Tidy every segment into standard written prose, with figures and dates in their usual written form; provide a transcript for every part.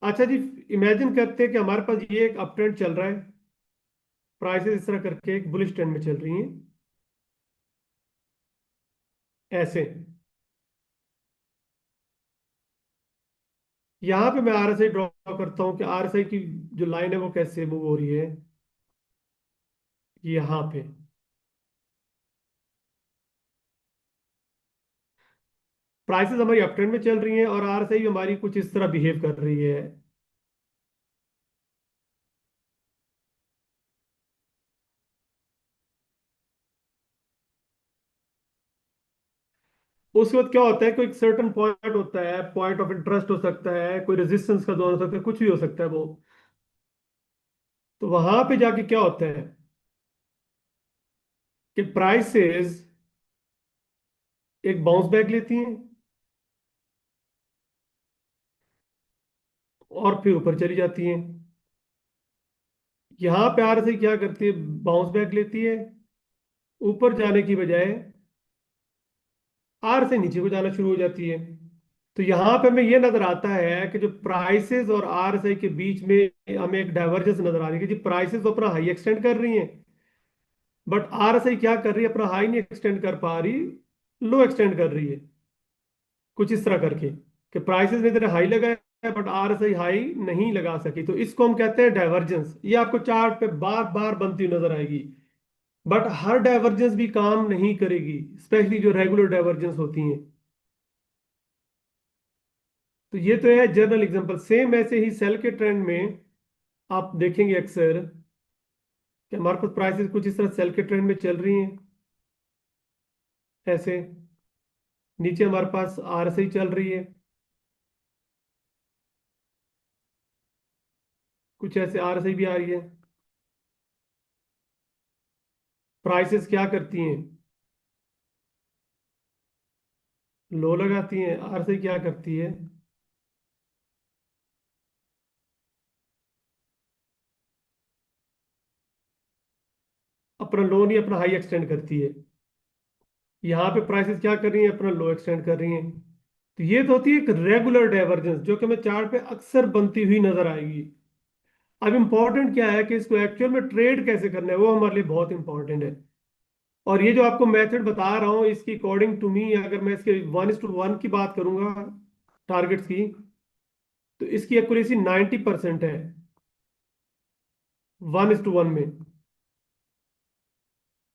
अच्छा जी, इमेजिन करते हैं कि हमारे पास ये एक अप ट्रेंड चल रहा है। प्राइसेस इस तरह करके एक बुलिश ट्रेंड में चल रही हैं ऐसे। यहाँ पे मैं आरएसआई ड्रॉ करता हूँ कि आरएसआई की जो लाइन है वो कैसे मूव हो रही है। यहाँ पे प्राइसेस हमारी अप ट्रेंड में चल रही हैं और आरएसआई हमारी कुछ इस तरह बिहेव कर रही है। उसके बाद क्या होता है, कोई सर्टन पॉइंट होता है, पॉइंट ऑफ इंटरेस्ट हो सकता है, कोई रेजिस्टेंस का जोन हो सकता है, कुछ भी हो सकता है वो। तो वहां पे जाके क्या होता है कि प्राइसेस एक बाउंस बैक लेती हैं और फिर ऊपर चली जाती हैं। यहाँ पे आरएसआई क्या करती है, बाउंस बैक लेती है, ऊपर जाने की बजाय आर से नीचे को जाना शुरू हो जाती है। तो यहाँ पे हमें ये नजर आता है कि जो प्राइसेस और आर एस आई के बीच में हमें एक डाइवर्जेंस नजर आ रही है कि जी प्राइसेस तो अपना हाई एक्सटेंड कर रही हैं, बट आर एस आई क्या कर रही है, अपना हाई नहीं एक्सटेंड कर पा रही, लो एक्सटेंड कर रही है। कुछ इस तरह करके कि प्राइसेस ने इतने हाई लगाए but R S I high नहीं लगा सकी, तो इसको हम कहते हैं डाइवर्जेंस। ये आपको चार्ट पे बार बार बनती हुई नजर आएगी। बट हर डाइवर्जेंस भी काम नहीं करेगी, स्पेशली जो रेगुलर डाइवर्जेंस होती हैं। तो ये तो है जनरल एग्जांपल। सेम ऐसे ही सेल के ट्रेंड में आप देखेंगे अक्सर कि हमारे पास प्राइसेस कुछ इस तरह सेल के ट्रेंड में चल रही हैं ऐसे। नीचे हमारे पास आरएसआई चल रही है, कुछ ऐसे आरएसआई भी आ रही है। प्राइसेस क्या करती हैं, लो लगाती हैं। आरएसआई क्या करती है, अपना लो नहीं अपना हाई एक्सटेंड करती है। यहाँ पे प्राइसेस क्या कर रही हैं, अपना लो एक्सटेंड कर रही हैं। तो ये तो होती है एक रेगुलर डाइवर्जेंस जो कि हमें चार्ट पे अक्सर बनती हुई नजर आएगी। अब इंपॉर्टेंट क्या है कि इसको एक्चुअल में ट्रेड कैसे करना है, वो हमारे लिए बहुत इंपॉर्टेंट है। और ये जो आपको मेथड बता रहा हूँ इसकी अकॉर्डिंग टू मी, अगर मैं इसके 1:1 की बात करूंगा टारगेट्स की, तो इसकी एक्यूरेसी 90% है 1:1 में।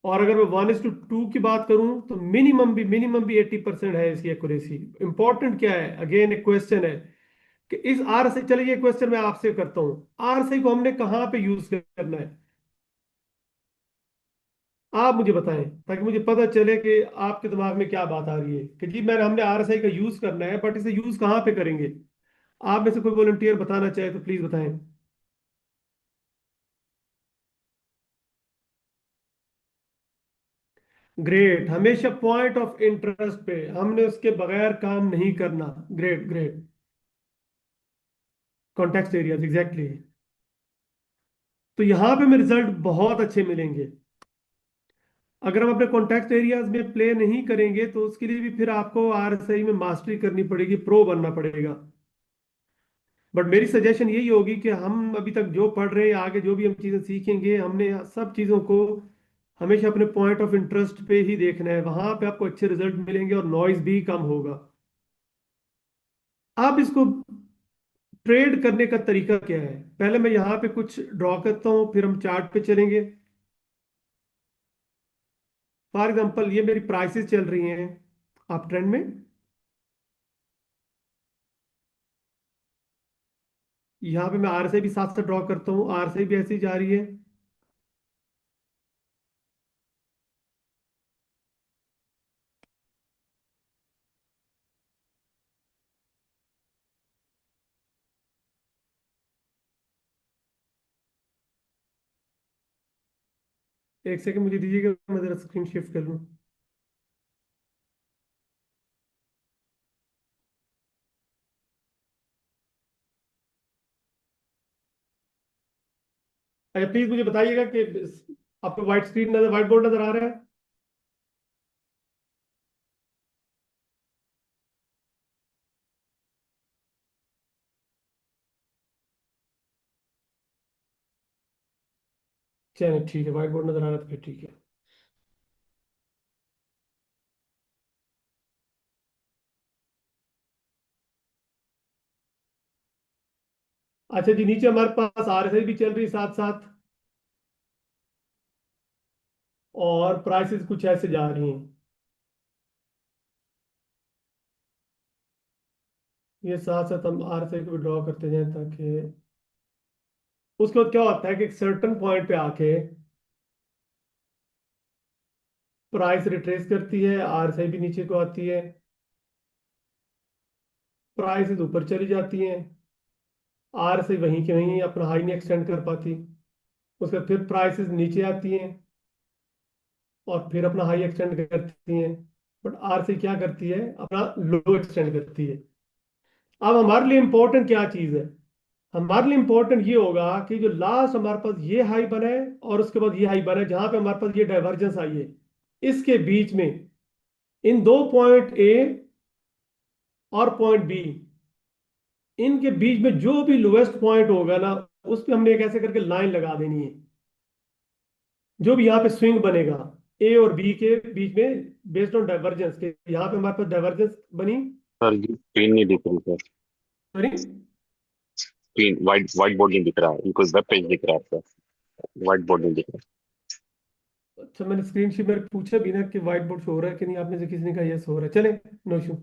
और अगर मैं 1:2 की बात करूं तो मिनिमम भी 80% है इसकी एक्यूरेसी। इंपॉर्टेंट क्या है, अगेन एक क्वेश्चन है कि इस आर से, चलिए ये क्वेश्चन मैं आपसे करता हूं, आर से को हमने कहाँ पे यूज करना है, आप मुझे बताएं ताकि मुझे पता चले कि आपके दिमाग में क्या बात आ रही है कि जी मैंने हमने आरएसआई का यूज करना है, बट इसे यूज कहाँ पे करेंगे। आप में से कोई वॉलंटियर बताना चाहे तो प्लीज बताएं। ग्रेट, हमेशा पॉइंट ऑफ इंटरेस्ट पे, हमने उसके बगैर काम नहीं करना। Great great. Context areas, exactly. तो यहाँ पे हमें रिजल्ट बहुत अच्छे मिलेंगे। अगर हम अपने कॉन्टेक्स्ट एरियाज में प्ले नहीं करेंगे तो उसके लिए भी फिर आपको आरएसआई में मास्टरी करनी पड़ेगी, प्रो बनना पड़ेगा। बट मेरी सजेशन यही होगी कि हम अभी तक जो पढ़ रहे हैं, आगे जो भी हम चीज़ें सीखेंगे, हमने सब चीज़ों को हमेशा अपने पॉइंट ऑफ इंटरेस्ट पे ही देखना है। वहां पे आपको अच्छे रिजल्ट मिलेंगे और नॉइज भी कम होगा। आप इसको ट्रेड करने का तरीका क्या है, पहले मैं यहाँ पे कुछ ड्रॉ करता हूँ फिर हम चार्ट पे चलेंगे। फॉर एग्जांपल ये मेरी प्राइसेस चल रही हैं अप ट्रेंड में। यहाँ पे मैं आरएसआई भी साथ साथ ड्रॉ करता हूँ, आरएसआई भी ऐसे ही जा रही है। एक सेकंड मुझे दीजिएगा, मैं जरा स्क्रीन शिफ्ट कर लूँ। अच्छा प्लीज मुझे बताइएगा कि आपको व्हाइट स्क्रीन नजर, व्हाइट बोर्ड नजर आ रहा है। चलिए ठीक है, व्हाइट बोर्ड नजर आ रहा है तो फिर ठीक है। अच्छा जी, नीचे हमारे पास आरएसआई भी चल रही है साथ साथ, और प्राइसेस कुछ ऐसे जा रही हैं। ये साथ साथ हम आरएसआई को भी ड्रॉ करते जाएं, ताकि उसके बाद क्या होता है कि एक सर्टन पॉइंट पे आके प्राइस रिट्रेस करती है, आरएसआई भी नीचे को आती है, प्राइसेस ऊपर चली जाती हैं, आरएसआई वहीं के वहीं अपना हाई नहीं एक्सटेंड कर पाती, उसके बाद फिर प्राइसेस नीचे आती हैं और फिर अपना हाई एक्सटेंड करती हैं। बट आरएसआई क्या करती है, अपना लो एक्सटेंड करती है। अब हमारे लिए इंपॉर्टेंट क्या चीज है, हमारे लिए इंपॉर्टेंट ये होगा कि जो लास्ट हमारे पास ये हाई बना है और उसके बाद ये हाई बना है, जहां पे हमारे पास ये डाइवर्जेंस आई है, इसके बीच में इन दो पॉइंट ए और पॉइंट बी, इनके बीच में जो भी लोएस्ट पॉइंट होगा ना, उस पे हमने एक ऐसे करके लाइन लगा देनी है। जो भी यहाँ पे स्विंग बनेगा ए और बी के बीच में, बेस्ड ऑन डाइवर्जेंस के, यहाँ पे हमारे पास डाइवर्जेंस बनी। सर ये स्क्रीन नहीं दिख रही sir. Sorry. Screen white white board नहीं दिख रहा है, इनको वेब पेज दिख रहा है सर। व्हाइट बोर्ड नहीं दिख रहा। अच्छा, मैंने स्क्रीन शेयर में पूछा भी ना कि व्हाइट बोर्ड शो हो रहा है कि नहीं, आप में से किसी ने कहा यस हो रहा है, चले, नो इशू।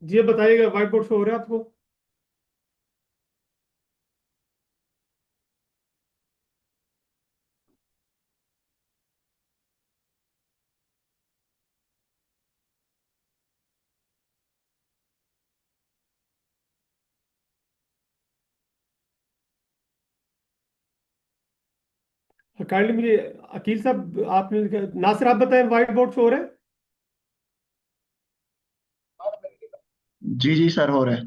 जी ये बताइएगा, व्हाइट बोर्ड शो हो रहा है आपको? काइंडली मुझे, अकील साहब आपने, नासिर आप बताएं, व्हाइट बोर्ड शो हो रहा है? जी जी सर, हो रहा है।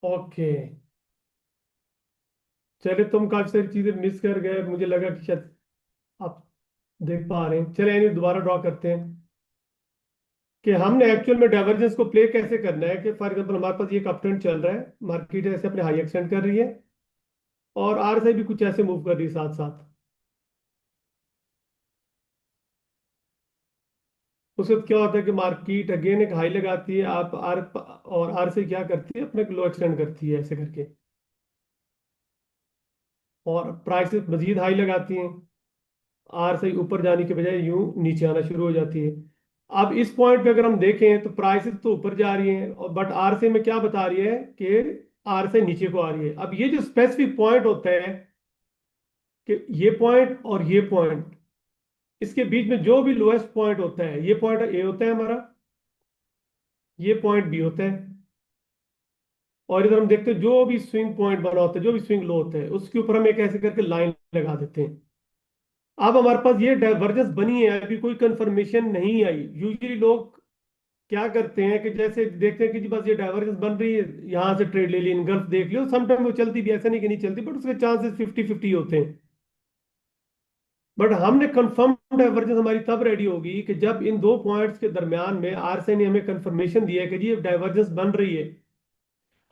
ओके। चले, तुम काफी सारी चीजें मिस कर गए, मुझे लगा कि शायद आप देख पा रहे हैं। चले इन्हें दोबारा ड्रॉ करते हैं कि हमने एक्चुअल में डाइवर्जेंस को प्ले कैसे करना है। कि फॉर एग्जांपल हमारे पास ये एक अप ट्रेंड चल रहा है, मार्केट ऐसे अपने हाई एक्सटेंड कर रही है और आरएसआई भी कुछ ऐसे मूव कर रही है साथ साथ। उसके बाद क्या होता है कि मार्केट अगेन एक हाई लगाती है, आप आर और आरएसआई क्या करती है, अपने लो एक्सटेंड करती है ऐसे करके, और प्राइसेस मजीद हाई लगाती हैं, आर से ऊपर जाने के बजाय यूं नीचे आना शुरू हो जाती है। अब इस पॉइंट पे अगर हम देखें तो प्राइसेस तो ऊपर जा रही हैं, और बट आर से में क्या बता रही है कि आर से नीचे को आ रही है। अब ये जो स्पेसिफिक पॉइंट होता है कि ये पॉइंट और ये पॉइंट, इसके बीच में जो भी लोएस्ट पॉइंट होता है, ये पॉइंट ए होता है हमारा, ये पॉइंट बी होता है, और इधर हम देखते हैं जो भी स्विंग पॉइंट बना होता है, जो भी स्विंग लो होता है, उसके ऊपर हम एक ऐसे करके लाइन लगा देते हैं। अब हमारे पास ये डाइवर्जेंस बनी है, अभी कोई कंफर्मेशन नहीं आई। यूजुअली लोग क्या करते हैं कि जैसे देखते हैं कि जी बस ये डाइवर्जेंस बन रही है, यहाँ से ट्रेड ले ली, इनगल्फ देख लियो, समटाइम वो चलती भी, ऐसा नहीं कि नहीं चलती, बट उसके चांसेस 50-50 होते हैं। बट हमने कंफर्म डाइवर्जेंस हमारी तब रेडी होगी कि जब इन दो पॉइंट्स के दरमियान में आरएसआई ने हमें कंफर्मेशन दिया है कि जी ये डाइवर्जेंस बन रही है।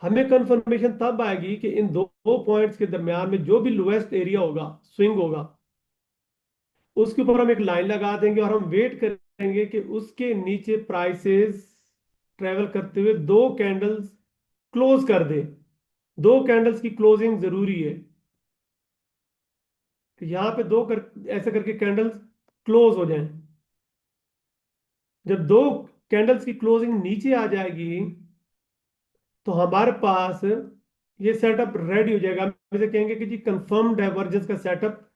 हमें कंफर्मेशन तब आएगी कि इन दो पॉइंट्स के दरमियान में जो भी लोएस्ट एरिया होगा, स्विंग होगा, उसके ऊपर हम एक लाइन लगा देंगे और हम वेट करेंगे कि उसके नीचे प्राइसेस ट्रेवल करते हुए दो कैंडल्स क्लोज कर दे। दो कैंडल्स की क्लोजिंग जरूरी है। यहाँ पे दो ऐसे करके कैंडल्स क्लोज हो जाएं। जब दो कैंडल्स की क्लोजिंग नीचे आ जाएगी तो हमारे पास ये सेटअप रेडी हो जाएगा। हम इसे कहेंगे कि जी कंफर्म डाइवर्जेंस का सेटअप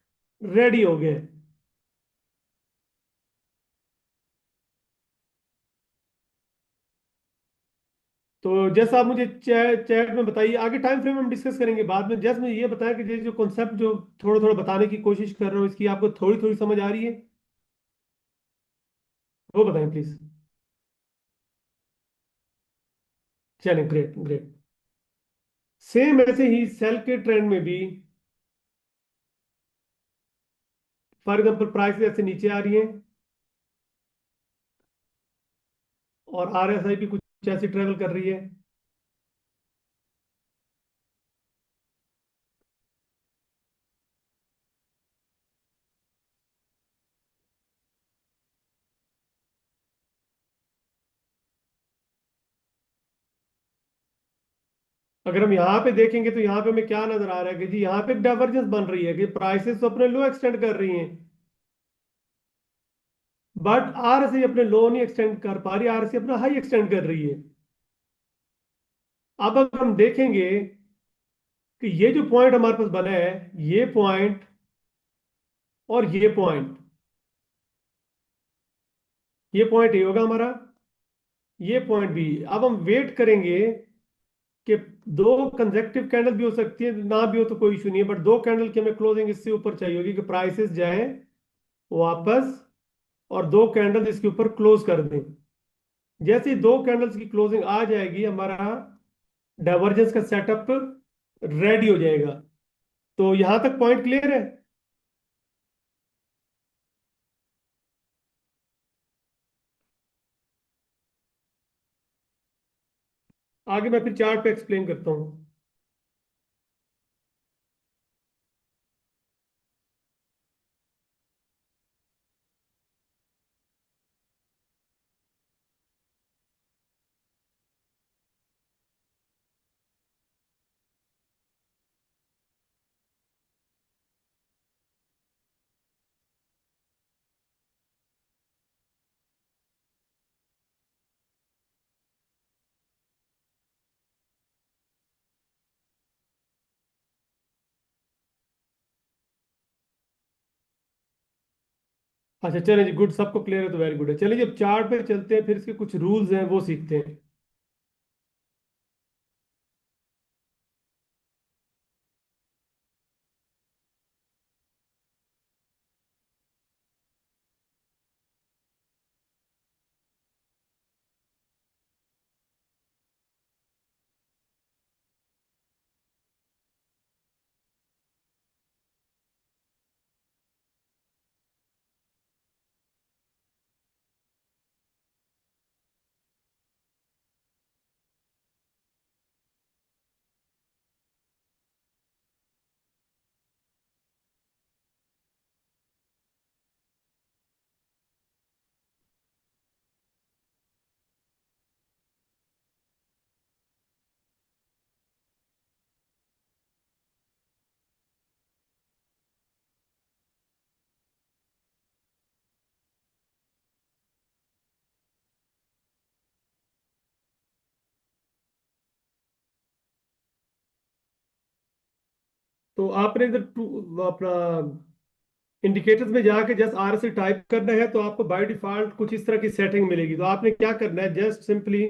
रेडी हो गया है। तो जैसा आप मुझे चैट में बताइए, आगे टाइम फ्रेम हम डिस्कस करेंगे बाद में। जैसे मुझे ये बताया कि ये जो कॉन्सेप्ट जो थोड़ा थोड़ा बताने की कोशिश कर रहा हूँ, इसकी आपको थोड़ी थोड़ी समझ आ रही है, वो बताएं प्लीज। चलें, ग्रेट ग्रेट। सेम ऐसे ही सेल के ट्रेंड में भी फॉर एग्जाम्पल प्राइस ऐसे नीचे आ रही है और आरएसआई भी कुछ ऐसी ट्रेवल कर रही है। अगर हम यहाँ पे देखेंगे तो यहाँ पे हमें क्या नजर आ रहा है कि जी यहाँ पे एक डाइवर्जेंस बन रही है कि प्राइसेस तो अपने लो एक्सटेंड कर रही हैं, बट आरएसआई अपने लो नहीं एक्सटेंड कर पा रही, आरएसआई अपना हाई एक्सटेंड कर रही है। अब अगर हम देखेंगे कि ये जो पॉइंट हमारे पास बना है, ये पॉइंट और ये पॉइंट ये होगा हमारा, ये पॉइंट भी। अब हम वेट करेंगे कि दो कंजेक्टिव कैंडल भी हो सकती है, ना भी हो तो कोई इशू नहीं है, बट दो कैंडल की हमें क्लोजिंग इससे ऊपर चाहिए होगी कि प्राइसेस जाए वापस और दो कैंडल इसके ऊपर क्लोज कर दें। जैसे ही दो कैंडल्स की क्लोजिंग आ जाएगी, हमारा डाइवर्जेंस का सेटअप रेडी हो जाएगा। तो यहां तक पॉइंट क्लियर है। आगे मैं फिर चार्ट पे एक्सप्लेन करता हूं। अच्छा चलिए जी, गुड, सबको क्लियर है तो वेरी गुड है। चलिए जब चार्ट पे चलते हैं फिर इसके कुछ रूल्स हैं वो सीखते हैं। तो आपने इधर अपना इंडिकेटर्स में जाके जस्ट आर से टाइप करना है तो आपको बाय डिफॉल्ट कुछ इस तरह की सेटिंग मिलेगी। तो आपने क्या करना है, जस्ट सिंपली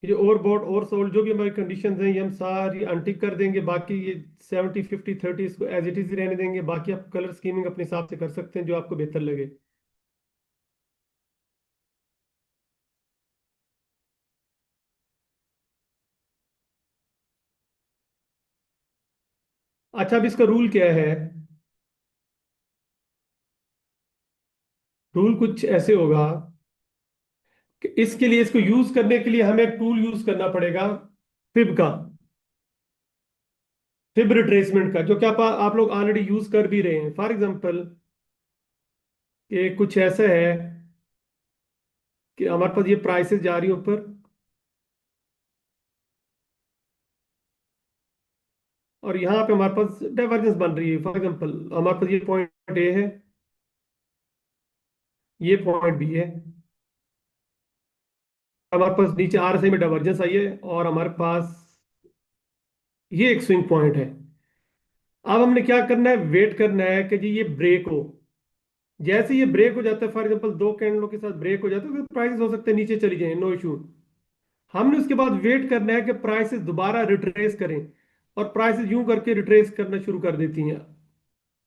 ये ओवरबॉट और सोल्ड जो भी हमारी कंडीशंस हैं ये हम सारी अनटिक कर देंगे। बाकी ये 70 50 30 इसको एज इट इज ही रहने देंगे। बाकी आप कलर स्कीमिंग अपने हिसाब से कर सकते हैं जो आपको बेहतर लगे। अच्छा, अब इसका रूल क्या है? रूल कुछ ऐसे होगा कि इसके लिए, इसको यूज करने के लिए हमें एक टूल यूज करना पड़ेगा, फिब का, फिब रिट्रेसमेंट का, जो कि आप लोग ऑलरेडी यूज कर भी रहे हैं। फॉर एग्जांपल ये कुछ ऐसा है कि हमारे पास ये प्राइसेस जा रही है ऊपर, और यहाँ पे हमारे पास डाइवर्जेंस बन रही है। फॉर एग्जांपल हमारे पास ये पॉइंट ए है, ये पॉइंट बी है, हमारे पास नीचे आरएसआई में डाइवर्जेंस आई है, और हमारे पास ये एक स्विंग पॉइंट है। अब हमने क्या करना है, वेट करना है कि जी ये ब्रेक हो। जैसे ये ब्रेक हो जाता है, फॉर एग्जांपल दो कैंडलों के साथ ब्रेक हो जाता है, तो प्राइसेस हो सकते हैं नीचे चली जाए, नो इशू। हमने उसके बाद वेट करना है कि प्राइसेस दोबारा रिट्रेस करें, और प्राइसेस यूं करके रिट्रेस करना शुरू कर देती हैं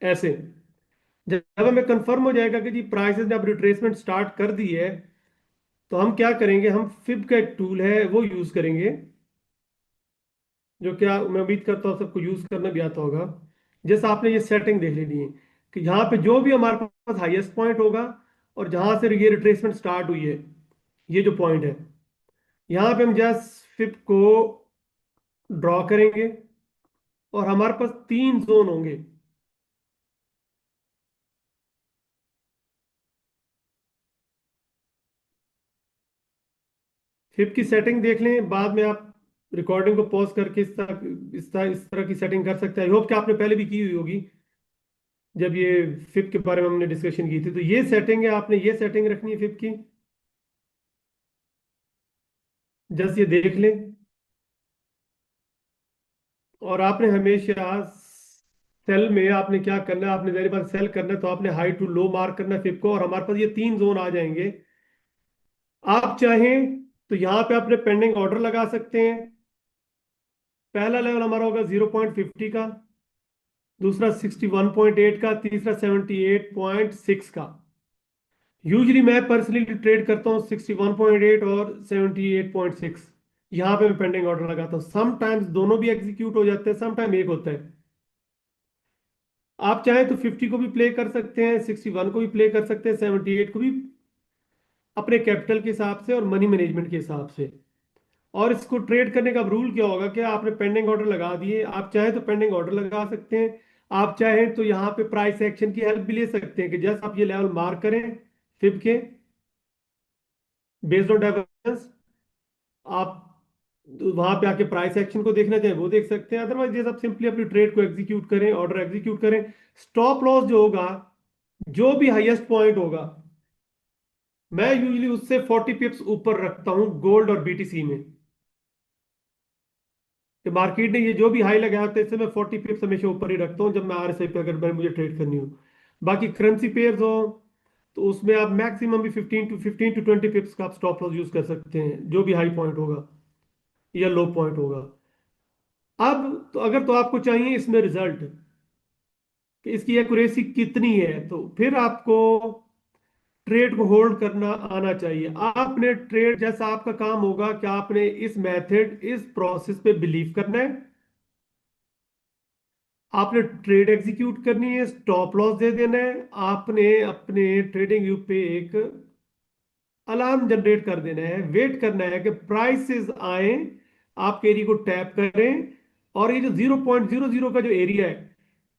ऐसे। जब हमें कंफर्म हो जाएगा कि जी प्राइसेस ने अब रिट्रेसमेंट स्टार्ट कर दी है, तो हम क्या करेंगे, हम फिब का एक टूल है वो यूज करेंगे, जो क्या मैं उम्मीद करता हूँ सबको यूज करना भी आता होगा। जैसे आपने ये सेटिंग देख लेनी है कि यहाँ पे जो भी हमारे पास हाईएस्ट पॉइंट होगा, और जहां से ये रिट्रेसमेंट स्टार्ट हुई है, ये जो पॉइंट है, यहाँ पे हम जस्ट फिब को ड्रॉ करेंगे, और हमारे पास तीन जोन होंगे। फिब की सेटिंग देख लें, बाद में आप रिकॉर्डिंग को पॉज करके इस तरह की सेटिंग कर सकते हैं। आई होप कि आपने पहले भी की हुई होगी, जब ये फिब के बारे में हमने डिस्कशन की थी। तो ये सेटिंग है, आपने ये सेटिंग रखनी है फिब की, जस्ट ये देख लें। और आपने हमेशा सेल में आपने क्या करना है, आपने मेरे पास सेल करना है, तो आपने हाई टू लो मार्क करना है फिब को, और हमारे पास ये तीन जोन आ जाएंगे। आप चाहें तो यहाँ पे अपने पेंडिंग ऑर्डर लगा सकते हैं। पहला लेवल हमारा होगा 0.50 का, दूसरा 61.8 का, तीसरा 78.6 का। यूजली मैं पर्सनली ट्रेड करता हूँ 61.8 और 78.6। यहाँ पे मैं पेंडिंग ऑर्डर लगाता हूँ। समटाइम्स दोनों भी एग्जीक्यूट हो जाते हैं, समटाइम एक होता है। आप चाहें तो 50 को भी प्ले कर सकते हैं, 61 को भी प्ले कर सकते हैं, 78 को भी, अपने कैपिटल के हिसाब से और मनी मैनेजमेंट के हिसाब से। और इसको ट्रेड करने का रूल क्या होगा कि आपने पेंडिंग ऑर्डर लगा दिए, आप चाहें तो पेंडिंग ऑर्डर लगा सकते हैं, आप चाहें तो यहाँ पे प्राइस एक्शन की हेल्प भी ले सकते हैं कि जैसे आप ये लेवल मार्क करें फिब के, बेस्ड ऑन डाइवर्जेंस, आप वहां पे आके प्राइस एक्शन को देखना चाहें वो देख सकते हैं। अदरवाइज जैसे आप सिंपली अपनी ट्रेड को एग्जीक्यूट करें, ऑर्डर एग्जीक्यूट करें। स्टॉप लॉस जो होगा, जो भी हाईएस्ट पॉइंट होगा, मैं यूजली उससे 40 पिप्स ऊपर रखता हूं गोल्ड और बीटीसी में। कि मार्केट ने ये जो भी हाई लगाया होता है, इससे मैं 40 पिप्स हमेशा ऊपर ही रखता हूँ जब मैं आरएसआई पे, अगर मुझे ट्रेड करनी हो। बाकी करेंसी पेयर्स हो तो उसमें आप मैक्सिमम भी 15 टू 20 पिप्स का आप स्टॉप लॉस यूज कर सकते हैं, जो भी हाई पॉइंट होगा या लो पॉइंट होगा। अब तो अगर तो आपको चाहिए इसमें रिजल्ट कि इसकी एक्यूरेसी कितनी है, तो फिर आपको ट्रेड को होल्ड करना आना चाहिए। आपने ट्रेड, जैसा आपका काम होगा कि आपने इस मेथड, इस प्रोसेस पे बिलीव करना है, आपने ट्रेड एग्जीक्यूट करनी है, स्टॉप लॉस दे देना है, आपने अपने ट्रेडिंग व्यू पे एक अलार्म जनरेट कर देना है, वेट करना है कि प्राइसेस आए, आपके एरिया को टैप करें, और ये जो 0.00 का जो एरिया है,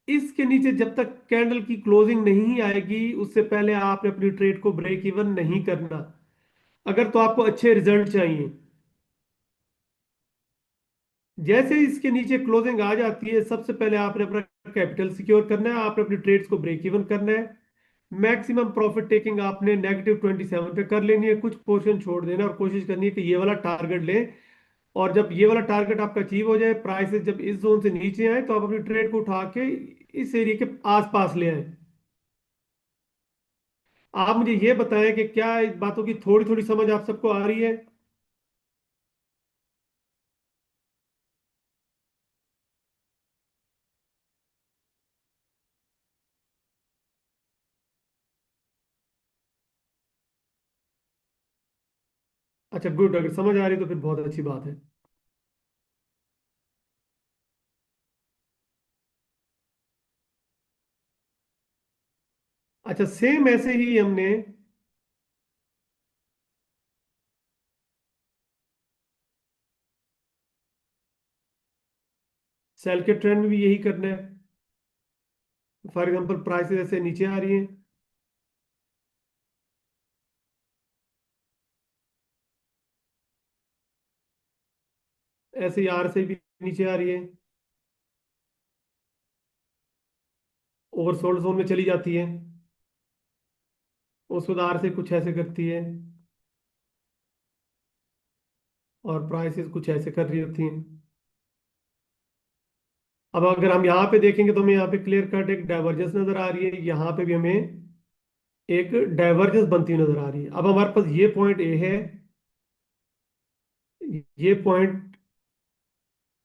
इसके नीचे जब तक कैंडल की क्लोजिंग नहीं आएगी, उससे पहले आपने अपनी ट्रेड को ब्रेक इवन नहीं करना, अगर तो आपको अच्छे रिजल्ट चाहिए। जैसे ही इसके नीचे क्लोजिंग आ जाती है, सबसे पहले आपने अपना कैपिटल सिक्योर करना है, आपने अपनी ट्रेड्स को ब्रेक इवन करना है। मैक्सिमम प्रॉफिट टेकिंग आपने -27 पे कर लेनी है, कुछ पोर्शन छोड़ देना और कोशिश करनी है कि ये वाला टारगेट लें। और जब ये वाला टारगेट आपका अचीव हो जाए, प्राइसेस जब इस जोन से नीचे आए, तो आप अपनी ट्रेड को उठा के इस एरिया के आसपास ले आए। आप मुझे ये बताएं कि क्या इस बातों की थोड़ी थोड़ी समझ आप सबको आ रही है? अच्छा गुड, अगर समझ आ रही है तो फिर बहुत अच्छी बात है। अच्छा, सेम ऐसे ही हमने सेल के ट्रेंड में भी यही करना है। फॉर एग्जांपल प्राइसेस ऐसे नीचे आ रही हैं, ऐसे ही आर से भी नीचे आ रही है, ओवरसोल्ड जोन में चली जाती है। उसके बाद आर से कुछ ऐसे करती है, और प्राइसेस कुछ ऐसे कर रही होती हैं। अब अगर हम यहाँ पे देखेंगे तो हमें यहाँ पे क्लियर कट एक डाइवर्जेंस नजर आ रही है, यहाँ पे भी हमें एक डाइवर्जेंस बनती हुई नजर आ रही है। अब हमारे पास ये पॉइंट ए है, ये पॉइंट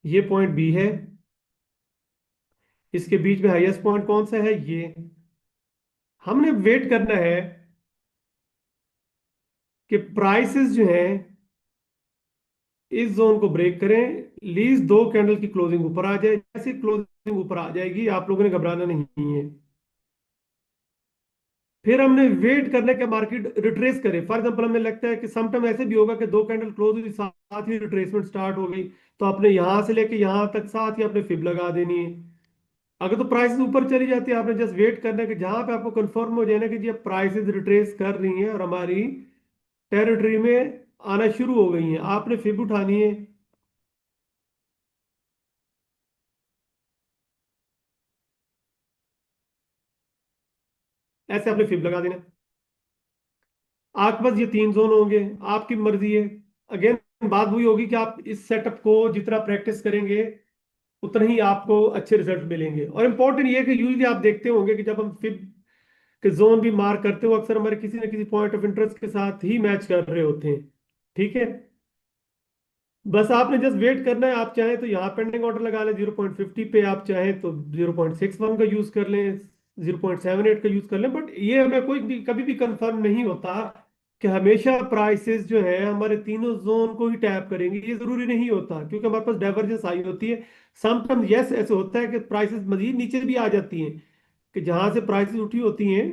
ये पॉइंट बी है, इसके बीच में हाईएस्ट पॉइंट कौन सा है, ये। हमने वेट करना है कि प्राइसेस जो है इस जोन को ब्रेक करें, लीज दो कैंडल की क्लोजिंग ऊपर आ जाए। जैसे क्लोजिंग ऊपर आ जाएगी आप लोगों ने घबराना नहीं है। फिर हमने वेट करने के मार्केट रिट्रेस करे। फॉर एग्जांपल हमें लगता है कि समटाइम ऐसे भी होगा कि दो कैंडल क्लोज हुई साथ ही रिट्रेसमेंट स्टार्ट हो गई, तो आपने यहां से लेके यहां तक साथ ही आपने फिब लगा देनी है। अगर तो प्राइसेस ऊपर चली जाती है, आपने जस्ट वेट करना है कि जहां पे आपको कंफर्म हो जाए ना कि जी प्राइसेस रिट्रेस कर रही हैं और हमारी टेरिटरी में आना शुरू हो गई हैं, आपने फिब उठानी है। ऐसे आपने फिब लगा देना। आपके पास ये तीन जोन होंगे, आपकी मर्जी है। अगेन बात वही होगी कि आप इस सेटअप को जितना प्रैक्टिस करेंगे उतना ही आपको अच्छे रिजल्ट मिलेंगे। और इम्पोर्टेंट ये है कि यूजली आप देखते होंगे कि जब हम फिब के जोन भी मार्क करते हो, अक्सर हमारे किसी न किसी पॉइंट ऑफ इंटरेस्ट के साथ ही मैच कर रहे होते हैं। ठीक है, बस आपने जस्ट वेट करना है। आप चाहें तो यहाँ पेंडिंग ऑर्डर लगा लें 0.50 पे, आप चाहें तो 0.61 का यूज कर लें, 0.78 का यूज कर लें। बट ये हमें कोई भी कभी भी कंफर्म नहीं होता कि हमेशा प्राइसेस जो है हमारे तीनों जोन को ही टैप करेंगे, ये जरूरी नहीं होता, क्योंकि हमारे पास डाइवर्जेंस आई होती है। समटाइम्स यस ऐसे होता है कि प्राइसेस मजीद नीचे भी आ जाती हैं, कि जहां से प्राइसेस उठी होती हैं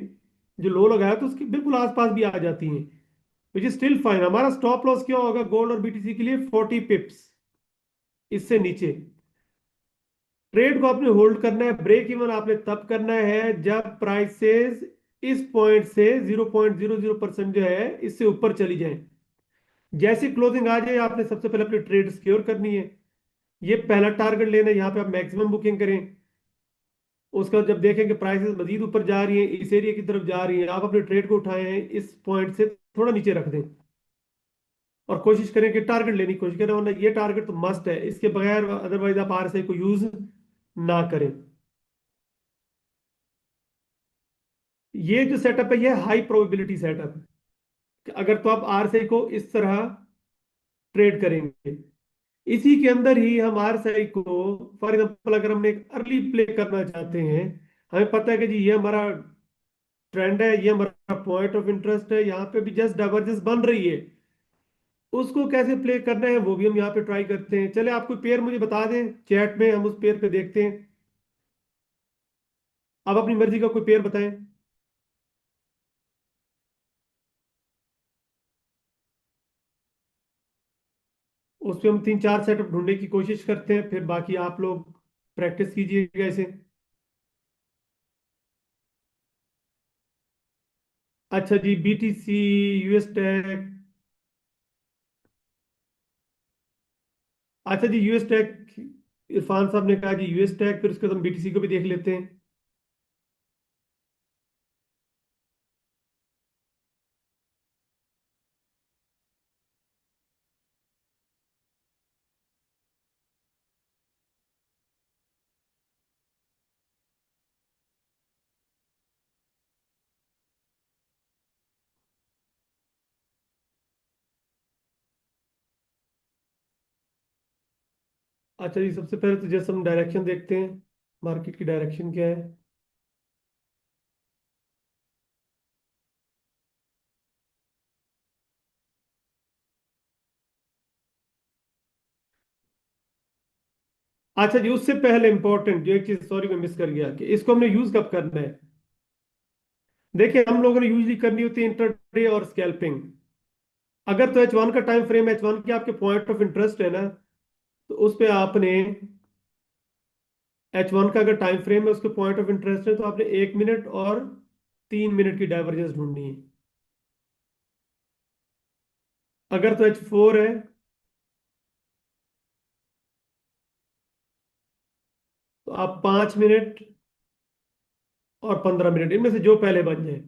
जो लो लगाया तो उसके बिल्कुल आसपास भी आ जाती हैं, विच इज स्टिल फाइन। हमारा स्टॉप लॉस क्या होगा गोल्ड और बीटीसी के लिए, 40 पिप्स, इससे नीचे। ट्रेड को आपने होल्ड करना है। ब्रेक इवन आपने तब करना है जब प्राइसेस इस पॉइंट से 0.00% जो है इससे ऊपर चली जाए। जैसे क्लोजिंग आ जाए आपने सबसे पहले अपनी ट्रेड सिक्योर करनी है। ये पहला टारगेट लेना है, यहाँ पे आप मैक्सिमम बुकिंग करें। उसके बाद जब देखें कि प्राइसेस मजीद ऊपर जा रही है, इस एरिया की तरफ जा रही है, आप अपने ट्रेड को उठाएं, इस पॉइंट से थोड़ा नीचे रख दें और कोशिश करें कि टारगेट लेने की कोशिश करें, वरना ये टारगेट तो मस्ट है, इसके बगैर अदरवाइज आप आरएसआई को यूज ना करें। ये जो सेटअप है ये हाई प्रोबेबिलिटी सेटअप है। अगर तो आप आरएसआई को इस तरह ट्रेड करेंगे, इसी के अंदर ही हम आरएसआई को, फॉर एग्जांपल अगर हमने एक अर्ली प्ले करना चाहते हैं, हमें पता है कि जी ये हमारा ट्रेंड है, ये हमारा पॉइंट ऑफ इंटरेस्ट है, यहाँ पे भी जस्ट डाइवर्जेंस बन रही है, उसको कैसे प्ले करना है वो भी हम यहाँ पे ट्राई करते हैं। चले आप कोई पेयर मुझे बता दें चैट में, हम उस पेयर पे देखते हैं। आप अपनी मर्जी का कोई पेयर बताएं। उस पे हम तीन चार सेटअप ढूंढने की कोशिश करते हैं, फिर बाकी आप लोग प्रैक्टिस कीजिएगा इसे। अच्छा जी, बीटीसी, यूएस टेक। अच्छा जी, यूएस टेक, इरफान साहब ने कहा जी यूएस टेक, फिर उसके बाद हम बीटीसी को भी देख लेते हैं। अच्छा जी, सबसे पहले तो जैसे हम डायरेक्शन देखते हैं, मार्केट की डायरेक्शन क्या है। अच्छा जी, उससे पहले इंपॉर्टेंट जो एक चीज सॉरी मैं मिस कर गया, कि इसको हमने यूज कब करना है। देखिए हम लोगों ने यूजली करनी होती है इंटरडे और स्कैल्पिंग। अगर तो H1 का टाइम फ्रेम, H1 की आपके पॉइंट ऑफ इंटरेस्ट है ना, तो उस पे आपने H1 का अगर टाइम फ्रेम है, उसके पॉइंट ऑफ इंटरेस्ट है, तो आपने 1 मिनट और 3 मिनट की डाइवर्जेंस ढूंढनी है। अगर तो H4 है तो आप 5 मिनट और 15 मिनट, इनमें से जो पहले बन जाए।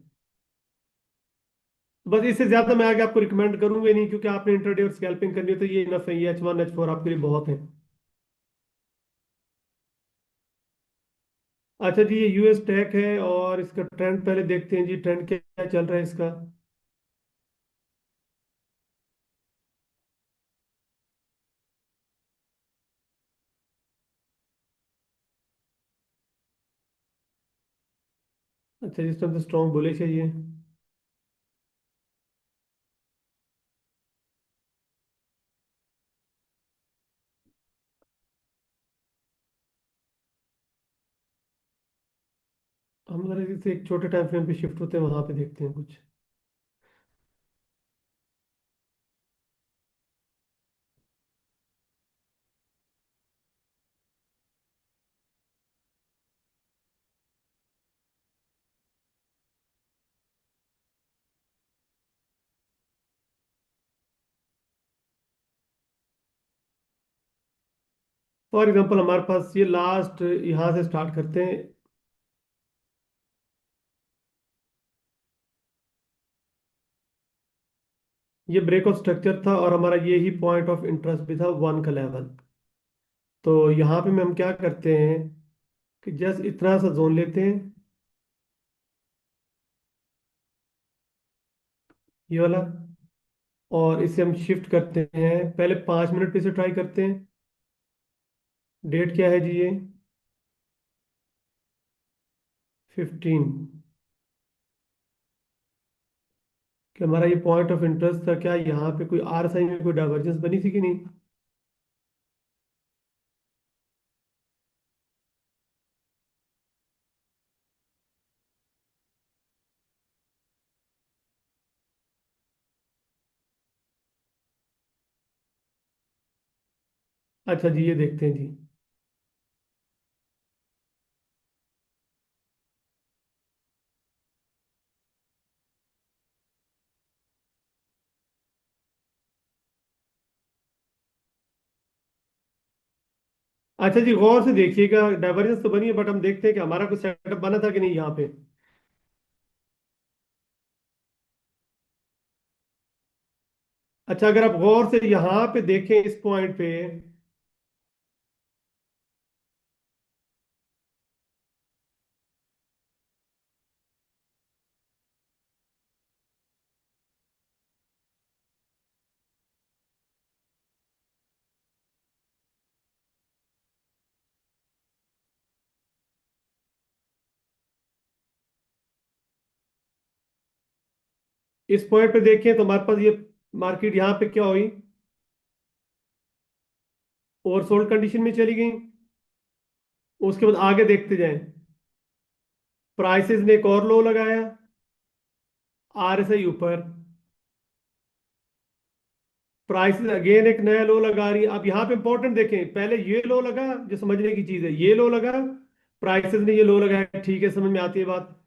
बस इससे ज्यादा मैं आगे आपको रिकमेंड करूंगा ही नहीं, क्योंकि आपने इंटरडे और स्कैल्पिंग करनी है तो ये इनफ है, ये H1 H4 आपके लिए बहुत है। अच्छा जी, ये यूएस टेक है और इसका ट्रेंड पहले देखते हैं जी, ट्रेंड क्या क्या चल रहा है इसका। अच्छा, जिस टाइम से स्ट्रॉन्ग बुलिश है ये। हम जरा इसे एक छोटे टाइम फ्रेम पे शिफ्ट होते हैं, वहां पे देखते हैं कुछ। फॉर एग्जांपल हमारे पास ये लास्ट यहाँ से स्टार्ट करते हैं। ये ब्रेक ऑफ स्ट्रक्चर था और हमारा ये ही पॉइंट ऑफ इंटरेस्ट भी था, 1 का लेवल। तो यहाँ पे में हम क्या करते हैं कि जस्ट इतना सा जोन लेते हैं, ये वाला, और इसे हम शिफ्ट करते हैं। पहले 5 मिनट पे से ट्राई करते हैं। डेट क्या है जी ये? 15। कि हमारा ये पॉइंट ऑफ इंटरेस्ट था, क्या यहाँ पे कोई आर साइन में कोई डाइवर्जेंस बनी थी कि नहीं? अच्छा जी, ये देखते हैं जी। अच्छा जी, गौर से देखिएगा, डाइवर्जेंस तो बनी है, बट हम देखते हैं कि हमारा कुछ सेटअप बना था कि नहीं यहाँ पे। अच्छा, अगर आप गौर से यहाँ पे देखें इस पॉइंट पे, इस पॉइंट पे देखें तो हमारे पास ये मार्केट यहाँ पे क्या हुई, ओवरसोल्ड कंडीशन में चली गई। उसके बाद आगे देखते जाएं, प्राइसेस ने एक और लो लगाया, आरएसआई ऊपर, प्राइसेस अगेन एक नया लो लगा रही है। अब यहाँ पे इंपॉर्टेंट देखें, पहले ये लो लगा, जो समझने की चीज है, ये लो लगा, प्राइसेस ने ये लो लगाया, ठीक है, समझ में आती है बात।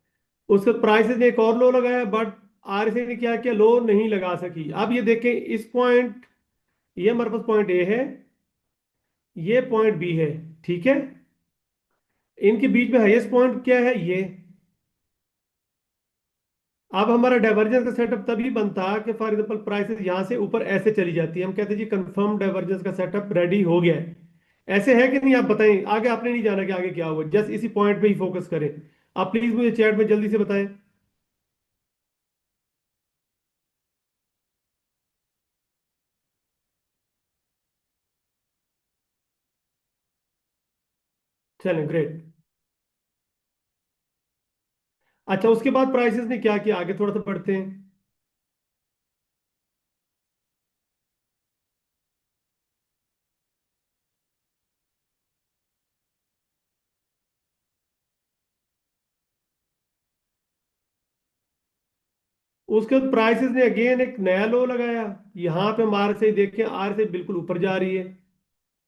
उसके बाद प्राइसेस ने एक और लो लगाया, बट आरएसआई ने क्या किया, लो नहीं लगा सकी। अब ये देखें इस पॉइंट, ये हमारे पास पॉइंट ए है, ये पॉइंट बी है, ठीक है। इनके बीच में हाईएस्ट पॉइंट क्या है, ये। अब हमारा डाइवर्जेंस का सेटअप तभी बनता कि फॉर एग्जांपल प्राइसेस यहां से ऊपर ऐसे चली जाती है, हम कहते हैं जी कंफर्म डाइवर्जेंस का सेटअप रेडी हो गया है। ऐसे है कि नहीं, आप बताएं, आगे आपने नहीं जाना कि आगे क्या हुआ, जस्ट इसी पॉइंट पे ही फोकस करें। आप प्लीज मुझे चैट में जल्दी से बताएं। चलें, ग्रेट। अच्छा, उसके बाद प्राइसेस ने क्या किया, आगे थोड़ा सा बढ़ते हैं। उसके बाद प्राइसेस ने अगेन एक नया लो लगाया। यहाँ पे हम आर से देखें, आर से बिल्कुल ऊपर जा रही है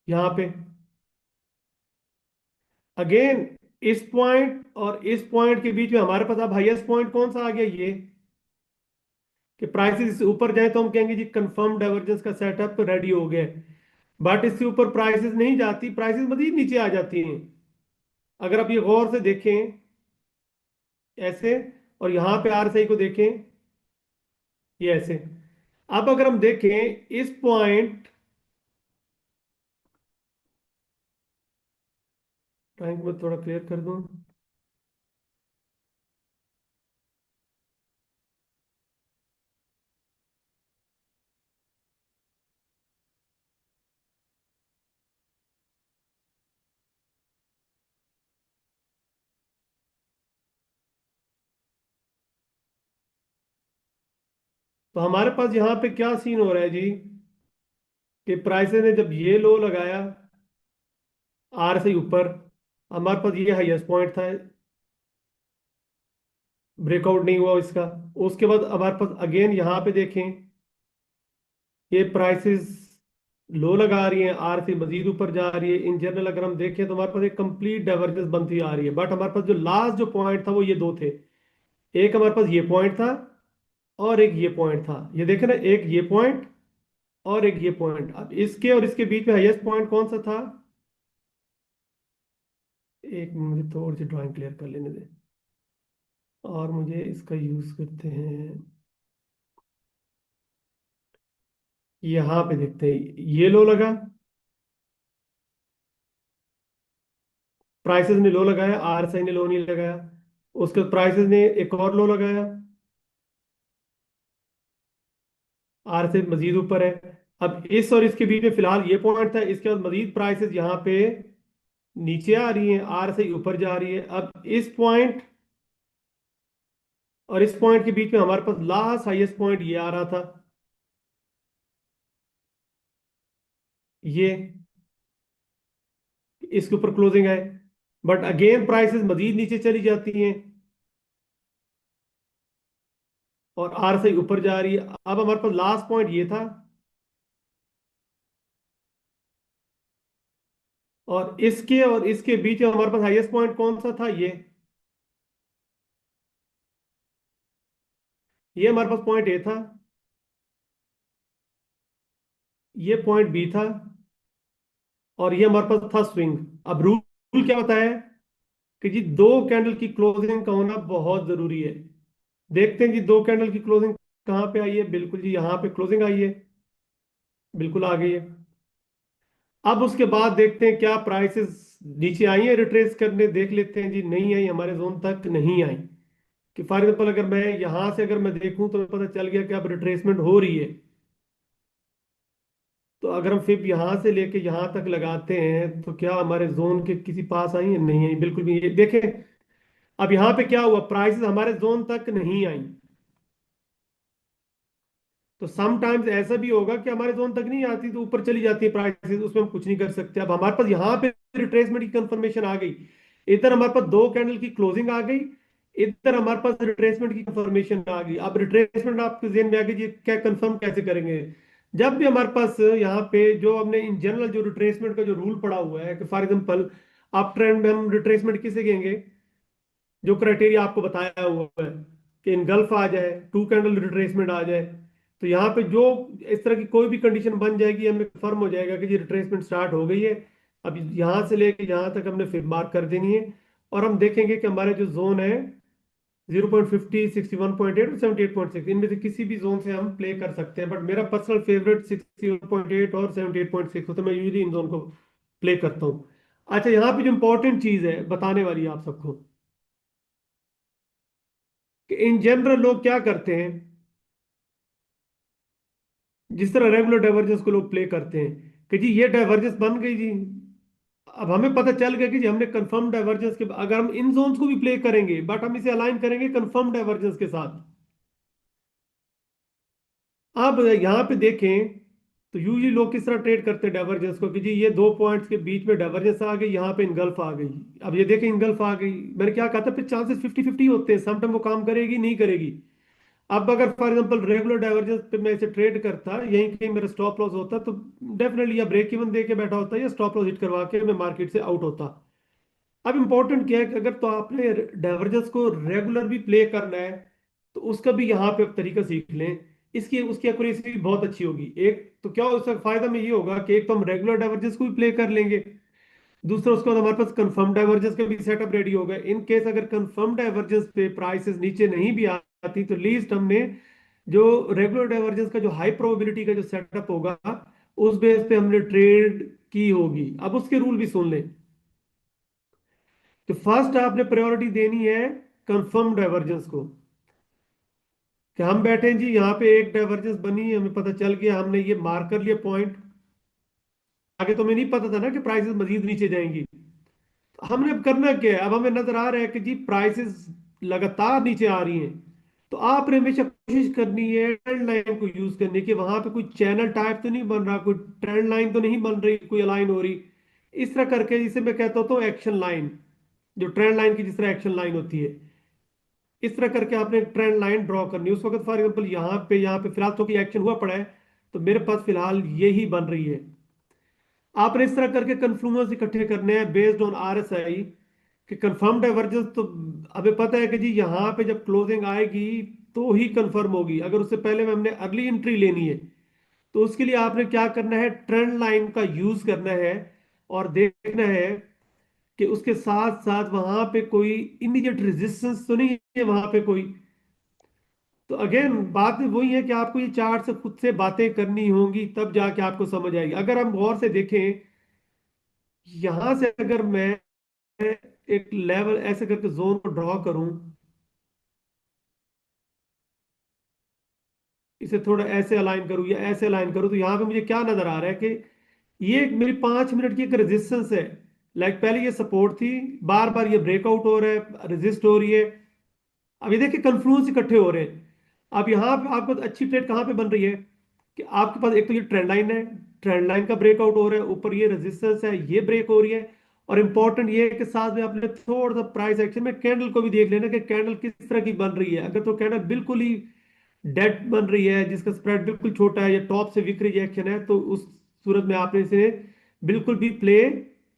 यहाँ पे। अगेन इस पॉइंट और इस पॉइंट के बीच में हमारे पास अब हाईएस्ट पॉइंट कौन सा आ गया, ये। कि प्राइसेस इससे ऊपर जाए तो हम कहेंगे जी कंफर्म डाइवर्जेंस का सेटअप रेडी हो गया। बट इससे ऊपर प्राइसेस नहीं जाती, प्राइसेस मजीद नीचे आ जाती हैं। अगर आप ये गौर से देखें, ऐसे, और यहाँ पे आरएसआई को देखें ये ऐसे। अब अगर हम देखें इस पॉइंट, टाइम को मैं थोड़ा क्लियर कर दूं। तो हमारे पास यहाँ पे क्या सीन हो रहा है जी, कि प्राइसेस ने जब ये लो लगाया आर से ऊपर, हमारे पास ये हाईएस्ट पॉइंट था, ब्रेकआउट नहीं हुआ इसका। उसके बाद हमारे पास अगेन यहाँ पे देखें, ये प्राइसेस लो लगा रही हैं, आर से मजीद ऊपर जा रही है। इन जनरल अगर हम देखें तो हमारे पास एक कंप्लीट डाइवर्जेंस बनती आ रही है, बट हमारे पास जो लास्ट जो पॉइंट था वो ये दो थे। एक हमारे पास ये पॉइंट था और एक ये पॉइंट था, ये देखे ना, एक ये पॉइंट और एक ये पॉइंट। अब इसके और इसके बीच में हाईएस्ट पॉइंट कौन सा था, एक मुझे थोड़ी सी ड्राइंग क्लियर कर लेने दें और मुझे इसका यूज करते हैं। यहाँ पे देखते हैं ये लो लगा, प्राइसेस ने लो लगाया, आरएसआई ने लो नहीं लगाया। उसके बाद प्राइसेस ने एक और लो लगाया, आर से मजीद ऊपर है। अब इस और इसके बीच में फिलहाल ये पॉइंट था, इसके बाद मजीद प्राइसेस यहाँ पे नीचे आ रही हैं, आर से ऊपर जा रही है। अब इस पॉइंट और इस पॉइंट के बीच में हमारे पास लास्ट हाईएस्ट पॉइंट ये आ रहा था, ये इसके ऊपर क्लोजिंग है। बट अगेन प्राइसेस मजीद नीचे चली जाती हैं और आर से ऊपर जा रही है। अब हमारे पास लास्ट पॉइंट ये था और इसके बीच में हमारे पास हाईएस्ट पॉइंट कौन सा था, ये हमारे पास पॉइंट ए था, ये पॉइंट बी था और ये हमारे पास था स्विंग। अब रूल क्या होता है कि जी दो कैंडल की क्लोजिंग का होना बहुत जरूरी है। देखते हैं जी दो कैंडल की क्लोजिंग कहाँ पे आई है, बिल्कुल जी यहाँ पे क्लोजिंग आई है, बिल्कुल आ गई है। अब उसके बाद देखते हैं क्या प्राइसेस नीचे आई है रिट्रेस करने, देख लेते हैं जी नहीं आई, हमारे जोन तक नहीं आई। कि फॉर एग्जाम्पल अगर मैं यहां से अगर मैं देखूं तो पता चल गया कि अब रिट्रेसमेंट हो रही है, तो अगर हम फिर यहां से लेके यहां तक लगाते हैं तो क्या हमारे जोन के किसी पास आई है, नहीं आई, बिल्कुल भी। ये देखें अब यहाँ पे क्या हुआ, प्राइसेस हमारे जोन तक नहीं आई। तो समटाइम्स ऐसा भी होगा कि हमारे जोन तक नहीं आती तो ऊपर चली जाती है प्राइसेस, उसमें हम कुछ नहीं कर सकते। अब हमारे पास यहाँ पे रिट्रेसमेंट की कंफर्मेशन आ गई, इधर हमारे पास दो कैंडल की क्लोजिंग आ गई, इधर हमारे पास रिट्रेसमेंट की कंफर्मेशन आ गई। अब रिट्रेसमेंट आपके जेन में आ गई जी, क्या कंफर्म कैसे करेंगे। जब भी हमारे पास यहाँ पे जो हमने इन जनरल जो रिट्रेसमेंट का जो रूल पड़ा हुआ है कि फॉर एग्जाम्पल अप ट्रेंड में हम रिट्रेसमेंट किसे कहेंगे, जो क्राइटेरिया आपको बताया हुआ है कि इनगल्फ आ जाए, टू कैंडल रिट्रेसमेंट आ जाए, तो यहाँ पे जो इस तरह की कोई भी कंडीशन बन जाएगी, हमें फर्म हो जाएगा कि जी रिट्रेसमेंट स्टार्ट हो गई है। अब यहाँ से लेके यहाँ तक हमने फिर मार्क कर देनी है और हम देखेंगे कि हमारे जो जोन है 0.50, 61.8 और 78.6, इनमें से किसी भी जोन से हम प्ले कर सकते हैं। बट मेरा पर्सनल फेवरेट 61.8 और 78.6 होता है, मैं यूजली इन जोन को प्ले करता हूँ। अच्छा, यहाँ पे जो इंपॉर्टेंट चीज है बताने वाली है आप सबको, कि इन जनरल लोग क्या करते हैं, जिस तरह रेगुलर डाइवर्जेंस को लोग प्ले करते हैं कि जी ये डाइवर्जेंस बन गई जी। अब हमें पता चल गया कि जी हमने कंफर्म डाइवर्जेंस के, अगर हम इन जोन्स को भी प्ले करेंगे बट हम इसे अलाइन करेंगे कंफर्म डाइवर्जेंस के साथ। अब यहाँ पे देखें तो यूजली लोग किस तरह ट्रेड करते हैं डाइवर्जेंस को, कि जी ये दो पॉइंट्स के बीच में डाइवर्जेंस आ गई, यहाँ पे इनगल्फ आ गई। अब ये देखें इनगल्फ आ गई, मैंने क्या कहा था, फिर चांसेस 50-50 होते हैं, समटाइम वो काम करेगी नहीं करेगी। अब अगर फॉर एग्जांपल रेगुलर डाइवर्जेंस पे मैं इसे ट्रेड करता, यहीं कहीं मेरा स्टॉप लॉस होता, तो डेफिनेटली या ब्रेक इवन दे के बैठा होता या स्टॉप लॉस हिट करवा के मैं मार्केट से आउट होता। अब इंपॉर्टेंट क्या है कि अगर तो आपने डाइवर्जेंस को रेगुलर भी प्ले करना है तो उसका भी यहाँ पे तरीका सीख लें, इसकी उसकी एक्यूरेसी भी बहुत अच्छी होगी। एक तो क्या उसका फायदा में ये होगा कि एक तो हम रेगुलर डाइवर्जेंस को भी प्ले कर लेंगे, दूसरा उसके बाद हमारे पास कंफर्म डाइवर्जेंस का भी सेटअप रेडी हो गया। इन केस अगर कंफर्म डाइवर्जेंस पे प्राइसेस नीचे नहीं भी आती तो लीस्ट हमने जो रेगुलर डाइवर्जेंस का जो हाई प्रोबेबिलिटी का जो सेटअप होगा उस बेस पे हमने ट्रेड की होगी। अब उसके रूल भी सुन लें। तो फर्स्ट आपने प्रायोरिटी देनी है कंफर्म डाइवर्जेंस को, कि हम बैठे हैं जी यहाँ पे एक डाइवर्जेंस बनी, हमें पता चल गया, हमने ये मार्क कर लिया पॉइंट। आगे तो हमें नहीं पता था ना कि प्राइसेस मजीद नीचे जाएंगी। तो हमने अब करना क्या है, अब हमें नजर आ रहा है कि जी प्राइसेस लगातार नीचे आ रही हैं। तो आपने हमेशा कोशिश करनी है ट्रेंड लाइन को यूज करने की। वहां पे कोई चैनल टाइप तो नहीं बन रहा, कोई ट्रेंड लाइन तो नहीं बन रही, कोई अलाइन हो रही। इस तरह करके जिसे मैं कहता हूँ तो एक्शन लाइन, जो ट्रेंड लाइन की जिस तरह एक्शन लाइन होती है, इस तरह करके आपने ट्रेंड लाइन ड्रॉ करनी है। उस वक्त फॉर एग्जाम्पल यहाँ पे फिलहाल तो कि एक्शन हुआ पड़ा है, तो मेरे पास फिलहाल यही बन रही है। आपने इस तरह करके कन्फ्लुएंस इकट्ठे करने हैं बेस्ड ऑन आरएसआई कि कंफर्म डाइवर्जेंस। तो हमें पता है कि जी यहाँ पे जब क्लोजिंग आएगी तो ही कंफर्म होगी। अगर उससे पहले में हमने अर्ली एंट्री लेनी है तो उसके लिए आपने क्या करना है, ट्रेंड लाइन का यूज करना है और देखना है कि उसके साथ साथ वहां पे कोई इमीडिएट रेजिस्टेंस तो नहीं है वहां पे कोई। तो अगेन बात वही है कि आपको ये चार्ट से खुद से बातें करनी होंगी तब जाके आपको समझ आएगी। अगर हम गौर से देखें, यहां से अगर मैं एक लेवल ऐसे करके जोन को ड्रॉ करूं, इसे थोड़ा ऐसे अलाइन करूं या ऐसे अलाइन करूं, तो यहां पे मुझे क्या नजर आ रहा है कि ये एक मेरी 5 मिनट की एक रेजिस्टेंस है। लाइक पहले ये सपोर्ट थी, बार बार ये ब्रेकआउट हो रहा है, रेजिस्ट हो रही है। अब ये देखिए कन्फ्लुएंस इकट्ठे हो रहे हैं। अब यहाँ पे आपको अच्छी ट्रेड कहाँ पे बन रही है कि आपके पास एक तो ये ट्रेंड लाइन है, ट्रेंड लाइन का ब्रेकआउट हो रहा है, ऊपर ये रेजिस्टेंस है, ये ब्रेक हो रही है। और इंपॉर्टेंट ये है कि साथ में आपने थोड़ा सा प्राइस एक्शन में कैंडल को भी देख लेना कि कैंडल किस तरह की बन रही है। अगर तो कैंडल बिल्कुल ही डेड बन रही है, जिसका स्प्रेड बिल्कुल छोटा है या टॉप से वीक रिजेक्शन है, तो उस सूरत में आपने इसे बिल्कुल भी प्ले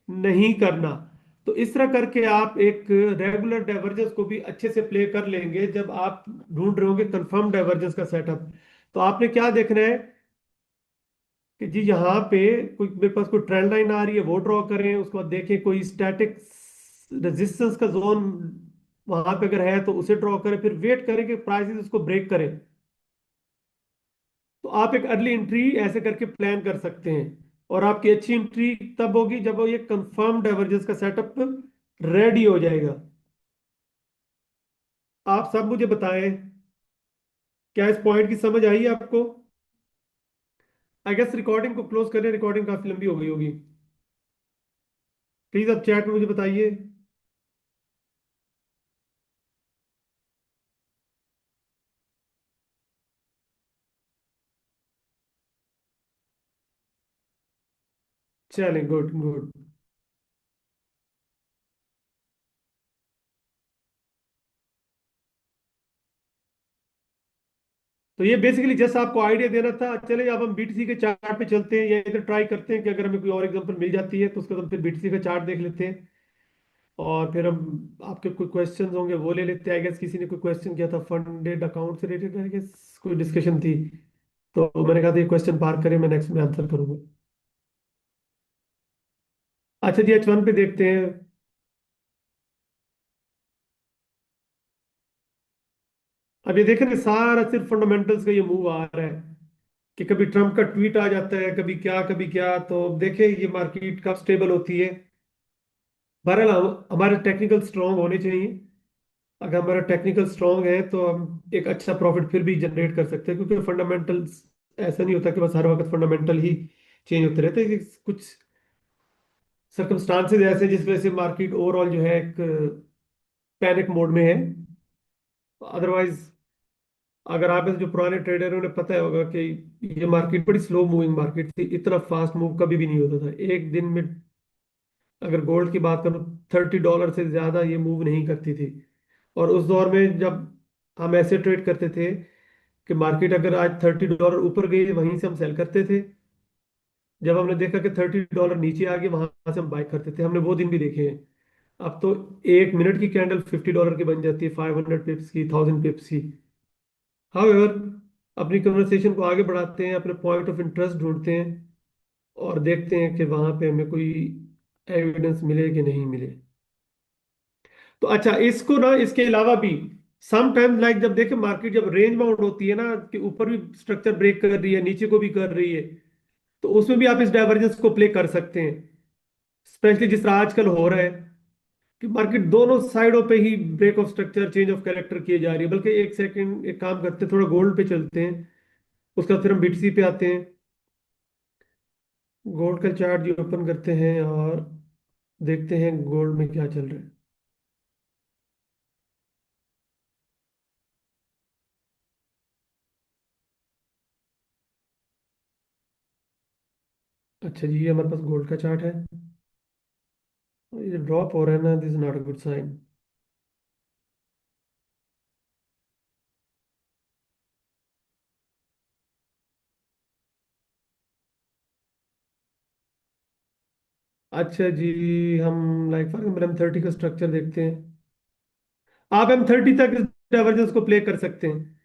नहीं करना। तो इस तरह करके आप एक रेगुलर डाइवर्जेंस को भी अच्छे से प्ले कर लेंगे जब आप ढूंढ रहे होंगे कंफर्म डाइवर्जेंस का सेटअप। तो आपने क्या देखना है कि जी यहाँ पे कोई मेरे पास कोई ट्रेंड लाइन आ रही है वो ड्रॉ करें, उसके बाद देखें कोई स्टैटिक रेजिस्टेंस का जोन वहां पे अगर है तो उसे ड्रॉ करें, फिर वेट करें कि प्राइसेस उसको ब्रेक करें। तो आप एक अर्ली एंट्री ऐसे करके प्लान कर सकते हैं। और आपकी अच्छी एंट्री तब होगी जब वो ये कंफर्म डाइवर्जेंस का सेटअप रेडी हो जाएगा। आप सब मुझे बताएं, क्या इस पॉइंट की समझ आई है आपको? आई गेस रिकॉर्डिंग को क्लोज करें, रिकॉर्डिंग काफी लंबी हो गई होगी। प्लीज आप चैट में मुझे बताइए। चलें, गुड गुड। तो ये बेसिकली जैसा आपको आइडिया देना था। चले अब हम बीटीसी के चार्ट पे चलते हैं, या इधर ट्राई करते हैं कि अगर हमें कोई और एग्जांपल मिल जाती है तो उसके बाद हम फिर बीटीसी का चार्ट देख लेते हैं। और फिर हम आपके कोई क्वेश्चंस होंगे वो ले लेते हैं। आई गेस किसी ने कोई क्वेश्चन किया था फंडेड अकाउंट से रिलेटेड, आई गेस कोई डिस्कशन थी। तो मैंने कहा था ये क्वेश्चन पार करें, मैं नेक्स्ट में आंसर करूंगा। अच्छा जी, H1 पे देखते हैं। अब ये देखें ना, सारा सिर्फ फंडामेंटल्स का ये मूव आ रहा है कि कभी ट्रम्प का ट्वीट आ जाता है, कभी क्या। तो देखें ये मार्केट कब स्टेबल होती है। बहरहाल हमारे टेक्निकल स्ट्रांग होने चाहिए। अगर हमारा टेक्निकल स्ट्रांग है तो हम एक अच्छा प्रॉफिट फिर भी जनरेट कर सकते हैं, क्योंकि फंडामेंटल्स ऐसा नहीं होता कि बस हर वक्त फंडामेंटल ही चेंज होते रहते हैं। कुछ सर्कमस्टांसेस ऐसे जिस वजह से मार्केट ओवरऑल जो है एक पैनिक मोड में है। अदरवाइज अगर आप ऐसे जो पुराने ट्रेडर हैं उन्हें पता होगा कि ये मार्केट बड़ी स्लो मूविंग मार्केट थी, इतना फास्ट मूव कभी भी नहीं होता था एक दिन में। अगर गोल्ड की बात करूं, $30 से ज्यादा ये मूव नहीं करती थी। और उस दौर में जब हम ऐसे ट्रेड करते थे कि मार्केट अगर आज $30 ऊपर गई वहीं से हम सेल करते थे। जब हमने देखा कि $30 नीचे आ गए वहां से हम बाय करते थे। हमने वो दिन भी देखे हैं। अब तो 1 मिनट की कैंडल $50 की बन जाती है, 500 पिप्स की, 1000 पिप्स की। हाउएवर, अपनी कन्वर्सेशन को आगे बढ़ाते हैं, अपने पॉइंट ऑफ इंटरेस्ट ढूंढते हैं और देखते हैं कि वहां पे हमें कोई एविडेंस मिले कि नहीं मिले। तो अच्छा, इसको ना इसके अलावा भी समटाइम्स लाइक जब देखे मार्केट जब रेंज बाउंड होती है ना, कि ऊपर भी स्ट्रक्चर ब्रेक कर रही है, नीचे को भी कर रही है, तो उसमें भी आप इस डाइवर्जेंस को प्ले कर सकते हैं। स्पेशली जिस तरह आजकल हो रहा है कि मार्केट दोनों साइडों पे ही break of structure, change of character किए जा रही है। बल्कि एक सेकंड एक काम करते हैं, थोड़ा गोल्ड पे चलते हैं, उसका फिर हम बीटीसी पे आते हैं। गोल्ड का चार्ट जो ओपन करते हैं और देखते हैं गोल्ड में क्या चल रहा है। अच्छा जी, ये हमारे पास गोल्ड का चार्ट है। ये ड्रॉप हो रहा है ना, this is not a good sign. अच्छा जी, हम लाइक फॉर एग्जाम्पल M30 का स्ट्रक्चर देखते हैं। आप M30 तक इस डाइवर्जेंस को प्ले कर सकते हैं,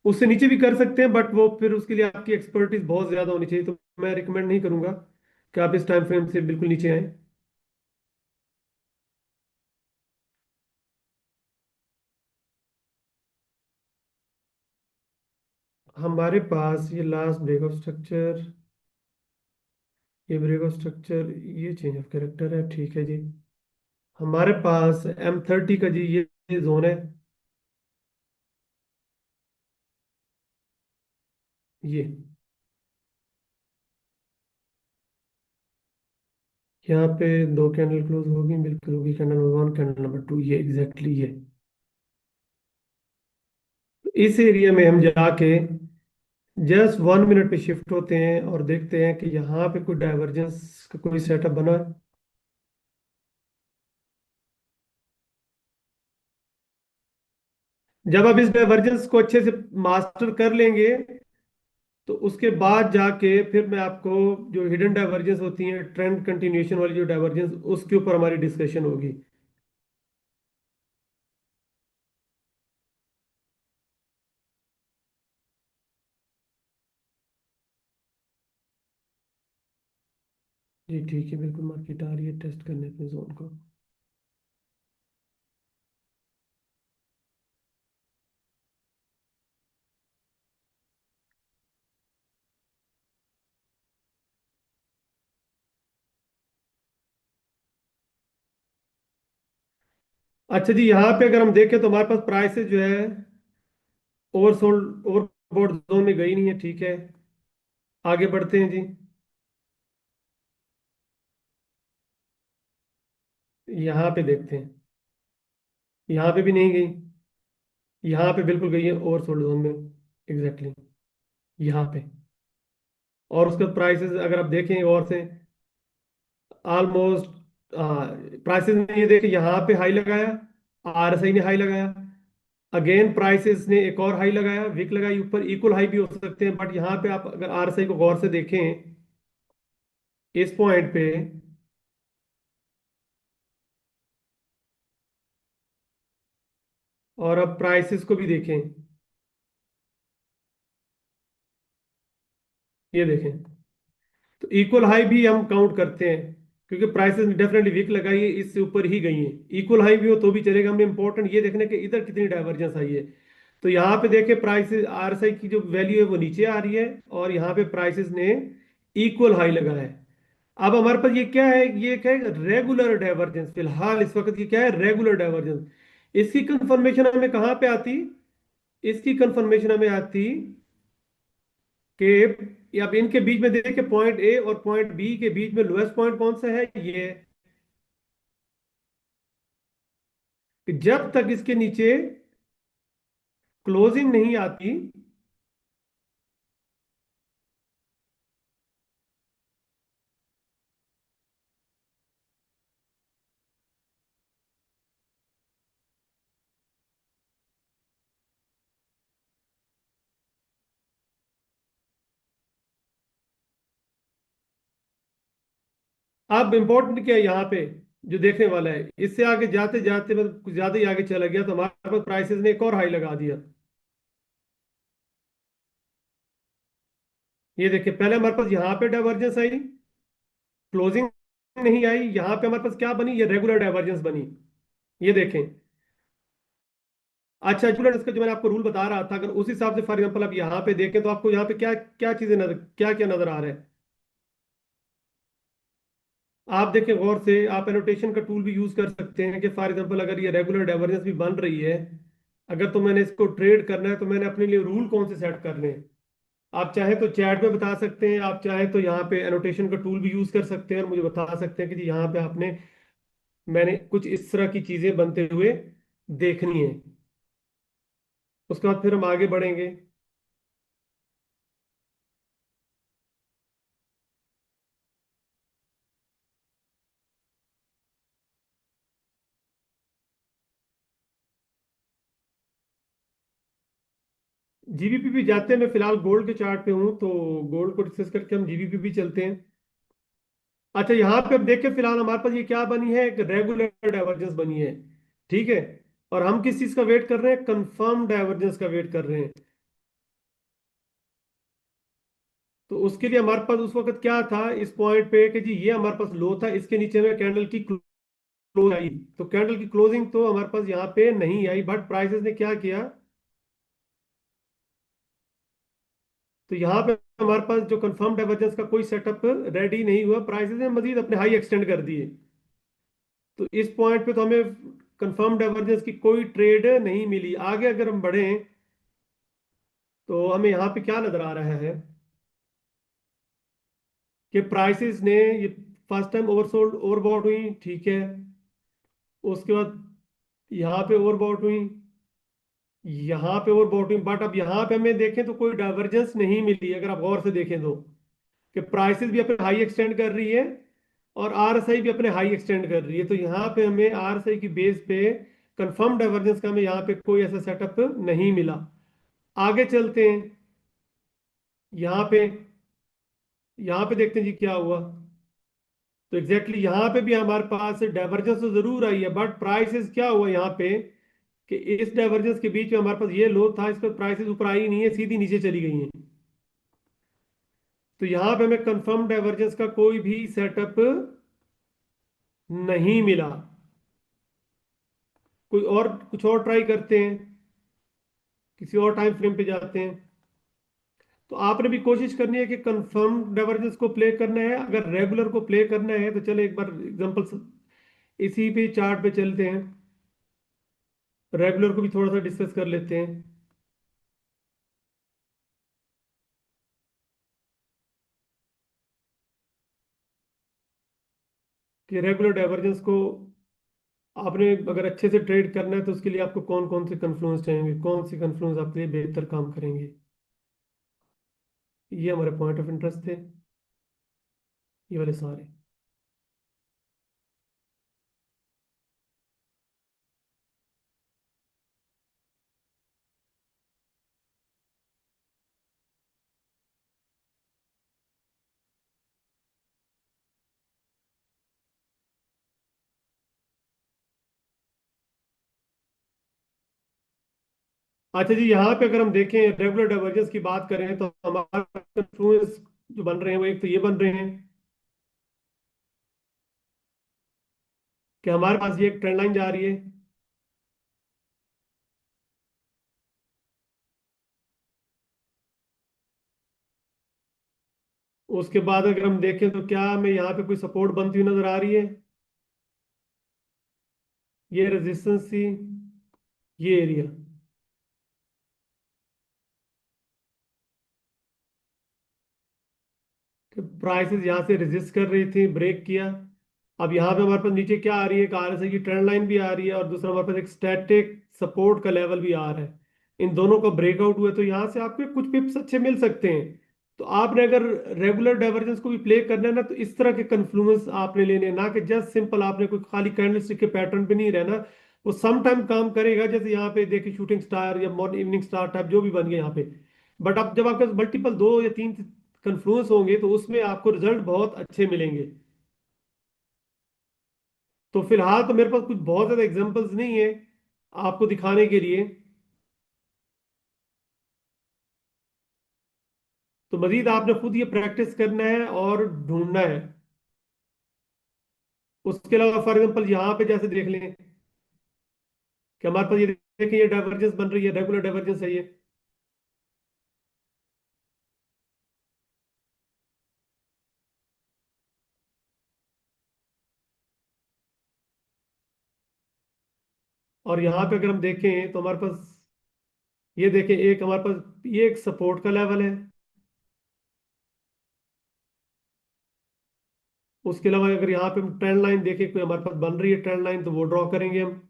उससे नीचे भी कर सकते हैं, बट वो फिर उसके लिए आपकी एक्सपर्टीज बहुत ज्यादा होनी चाहिए, तो मैं रिकमेंड नहीं करूंगा कि आप इस टाइम फ्रेम से बिल्कुल नीचे आए। हमारे पास ये लास्ट ब्रेक ऑफ स्ट्रक्चर, ये ब्रेक ऑफ स्ट्रक्चर, ये चेंज ऑफ कैरेक्टर है, ठीक है जी। हमारे पास M30 का जी ये जोन है, ये यहाँ पे दो कैंडल क्लोज होगी, बिल्कुल होगी, candle number one, candle number two, ये एग्जैक्टली ये। इस एरिया में हम जाके जस्ट 1 मिनट पे शिफ्ट होते हैं और देखते हैं कि यहाँ पे कोई डाइवर्जेंस का कोई सेटअप बना है। जब आप इस डाइवर्जेंस को अच्छे से मास्टर कर लेंगे, तो उसके बाद जाके फिर मैं आपको जो हिडन डाइवर्जेंस होती हैं, ट्रेंड कंटिन्यूएशन वाली जो डाइवर्जेंस, उसके ऊपर हमारी डिस्कशन होगी। जी ठीक है, बिल्कुल मार्केट आ रही है, टेस्ट करने अपने जोन को। अच्छा जी, यहाँ पे अगर हम देखें तो हमारे पास प्राइसेस जो है ओवरसोल्ड, ओवरबॉट जोन में गई नहीं है, ठीक है। आगे बढ़ते हैं जी। यहाँ पे देखते हैं, यहाँ पे भी नहीं गई, यहाँ पे बिल्कुल गई है ओवरसोल्ड जोन में, एग्जैक्टली यहाँ पे। और उसका प्राइसेस अगर आप देखें और से ऑलमोस्ट, प्राइसेस ने ये देखे यहाँ पे हाई लगाया, RSI ने हाई लगाया, अगेन प्राइसेस ने एक और हाई लगाया, विक लगाई ऊपर, इक्वल हाई भी हो सकते हैं, बट यहाँ पे आप अगर RSI को गौर से देखें इस पॉइंट पे, और अब प्राइसेस को भी देखें, ये देखें, तो इक्वल हाई भी हम काउंट करते हैं, क्योंकि प्राइसेस ने डेफिनेटली वीक लगाई है, इससे ऊपर ही गई है। इक्वल हाई भी हो तो भी चलेगा, हमें इंपॉर्टेंट ये देखने के इधर कितनी डाइवर्जेंस आई है। तो यहाँ पे देखें प्राइसेस, RSI की जो वैल्यू है वो नीचे आ रही है, और यहाँ पे प्राइसेस ने इक्वल हाई लगा है। अब हमारे पास ये क्या है, ये क्या है, रेगुलर डाइवर्जेंस। फिलहाल इस वक्त ये क्या है, रेगुलर डाइवर्जेंस। इसकी कंफर्मेशन हमें कहाँ पे आती, इसकी कंफर्मेशन हमें आती कि अब इनके बीच में देखे पॉइंट ए और पॉइंट बी के बीच में लोएस्ट पॉइंट कौन सा है, ये है। कि जब तक इसके नीचे क्लोजिंग नहीं आती, अब इंपॉर्टेंट क्या है यहाँ पे जो देखने वाला है, इससे आगे जाते जाते मतलब कुछ ज्यादा ही आगे चला गया, तो हमारे पास प्राइसेस ने एक और हाई लगा दिया। ये देखिए, पहले हमारे पास यहाँ पे डाइवर्जेंस आई, क्लोजिंग नहीं आई, यहाँ पे हमारे पास क्या बनी, ये रेगुलर डाइवर्जेंस बनी। ये देखें। अच्छा स्टूडेंट, इसका जो मैंने आपको रूल बता रहा था, अगर उस हिसाब से फॉर एग्जांपल आप यहाँ पे देखें तो आपको यहाँ पे क्या क्या चीजें नजर, क्या क्या नजर आ रहा है। आप देखें गौर से, आप एनोटेशन का टूल भी यूज कर सकते हैं कि फॉर एग्जांपल अगर ये रेगुलर डाइवर्जेंस भी बन रही है, अगर तो मैंने इसको ट्रेड करना है तो मैंने अपने लिए रूल कौन से सेट करने हैं। आप चाहे तो चैट में बता सकते हैं, आप चाहे तो यहाँ पे एनोटेशन का टूल भी यूज कर सकते हैं और मुझे बता सकते हैं कि जी यहाँ पे आपने, मैंने कुछ इस तरह की चीजें बनते हुए देखनी है। उसके बाद फिर हम आगे बढ़ेंगे। जीबीपी भी जाते हैं, मैं फिलहाल गोल्ड के चार्ट पे हूँ तो गोल्ड को डिस्कस करके हम जीबीपी भी चलते हैं। अच्छा यहाँ पे अब देखें, फिलहाल हमारे पास ये क्या बनी है, एक रेगुलर डाइवर्जेंस बनी है। ठीक है। और हम किस चीज का वेट कर रहे हैं, कंफर्म डाइवर्जेंस का वेट कर रहे हैं। तो उसके लिए हमारे पास उस वक्त क्या था इस पॉइंट पे कि जी ये हमारे पास लो था, इसके नीचे में कैंडल की क्लोज आई। तो कैंडल की क्लोजिंग तो हमारे पास यहाँ पे नहीं आई, बट प्राइसेस ने क्या किया, तो यहाँ पे हमारे पास जो कंफर्म डाइवर्जेंस का कोई सेटअप रेडी नहीं हुआ, प्राइसेस ने मजीद अपने हाई एक्सटेंड कर दिए। तो इस पॉइंट पे तो हमें कंफर्म डाइवर्जेंस की कोई ट्रेड नहीं मिली। आगे अगर हम बढ़ें तो हमें यहाँ पे क्या नजर आ रहा है कि प्राइसेस ने ये फर्स्ट टाइम ओवरसोल्ड, ओवरबॉट हुई, ठीक है। उसके बाद यहाँ पे ओवरबॉट हुई, यहाँ पे ओवरबॉट हुई, बट अब यहाँ पे हमें देखें तो कोई डाइवर्जेंस नहीं मिली अगर आप गौर से देखें तो, कि प्राइसेस भी अपने हाई एक्सटेंड कर रही है और आरएसआई भी अपने हाई एक्सटेंड कर रही है। तो यहाँ पे हमें आरएसआई की बेस पे कंफर्म डाइवर्जेंस का हमें यहाँ पे कोई ऐसा सेटअप नहीं मिला। आगे चलते हैं। यहाँ पे, यहाँ पे देखते हैं जी क्या हुआ। तो एग्जैक्टली यहाँ पे भी हमारे पास डाइवर्जेंस तो जरूर आई है, बट प्राइसेस क्या हुआ यहाँ पे कि इस डाइवर्जेंस के बीच में हमारे पास ये लो था, इस पर प्राइसेस ऊपर आई नहीं है, सीधी नीचे चली गई हैं। तो यहाँ पे हमें कंफर्म डाइवर्जेंस का कोई भी सेटअप नहीं मिला। कोई और, कुछ और ट्राई करते हैं, किसी और टाइम फ्रेम पे जाते हैं। तो आपने भी कोशिश करनी है कि कंफर्म डाइवर्जेंस को प्ले करना है। अगर रेगुलर को प्ले करना है तो चले एक बार एग्जांपल इसी पे चार्ट पे चलते हैं, रेगुलर को भी थोड़ा सा डिस्कस कर लेते हैं कि रेगुलर डाइवर्जेंस को आपने अगर अच्छे से ट्रेड करना है तो उसके लिए आपको कौन कौन से कन्फ्लुएंस चाहिए, कौन सी कन्फ्लुएंस आपके लिए बेहतर काम करेंगे। ये हमारे पॉइंट ऑफ इंटरेस्ट थे, ये वाले सारे। अच्छा जी, यहाँ पे अगर हम देखें रेगुलर डाइवर्जेंस की बात करें तो हमारे कन्फ्लुएंस जो बन रहे हैं वो एक तो ये बन रहे हैं कि हमारे पास ये एक ट्रेंड लाइन जा रही है। उसके बाद अगर हम देखें तो क्या हमें यहाँ पे कोई सपोर्ट बनती हुई नजर आ रही है, ये रेजिस्टेंस थी, ये एरिया। प्राइसेस यहाँ से रेजिस्ट कर रही थी, ब्रेक किया। अब यहाँ पे हमारे पास नीचे क्या आ रही है, एक आरएसआई की ट्रेंड लाइन भी आ रही है और दूसरा हमारे पास एक स्टैटिक सपोर्ट का लेवल भी आ रहा है। इन दोनों का ब्रेकआउट हुआ तो यहाँ से आपके कुछ पिप्स अच्छे मिल सकते हैं। तो आपने अगर रेगुलर डाइवर्जेंस को भी प्ले करना है ना, तो इस तरह के कन्फ्लुएंस आपने लेने हैं, ना कि जस्ट सिंपल आपने कोई खाली कैंडलस्टिक के पैटर्न पे नहीं रहना। वो सम टाइम काम करेगा, जैसे यहाँ पे देखिए शूटिंग स्टार या मॉर्निंग इवनिंग स्टार टाइप जो भी बन गए यहाँ पे। बट अब जब आपके मल्टीपल दो या तीन कन्फ्लुएंस होंगे तो उसमें आपको रिजल्ट बहुत अच्छे मिलेंगे। तो फिलहाल तो मेरे पास कुछ बहुत ज्यादा एग्जांपल्स नहीं है आपको दिखाने के लिए। तो मजीद आपने खुद ये प्रैक्टिस करना है और ढूंढना है। उसके अलावा फॉर एग्जाम्पल यहाँ पे जैसे देख लें कि हमारे पास ये देखें, ये डाइवर्जेंस बन रही है, रेगुलर डाइवर्जेंस है ये। और यहाँ पे अगर हम देखें तो हमारे पास ये देखें, एक हमारे पास ये एक सपोर्ट का लेवल है। उसके अलावा अगर यहाँ पे हम ट्रेंड लाइन देखें, कोई हमारे पास बन रही है ट्रेंड लाइन, तो वो ड्रॉ करेंगे हम।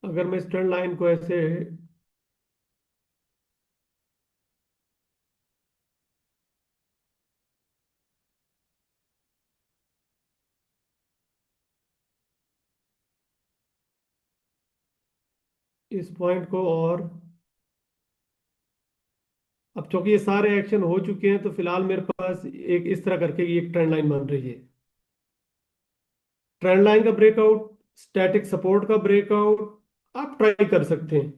अगर मैं इस ट्रेंड लाइन को ऐसे इस पॉइंट को, और अब चूंकि ये सारे एक्शन हो चुके हैं तो फिलहाल मेरे पास एक इस तरह करके एक ट्रेंड लाइन बन रही है। ट्रेंड लाइन का ब्रेकआउट, स्टैटिक सपोर्ट का ब्रेकआउट, आप ट्राई कर सकते हैं।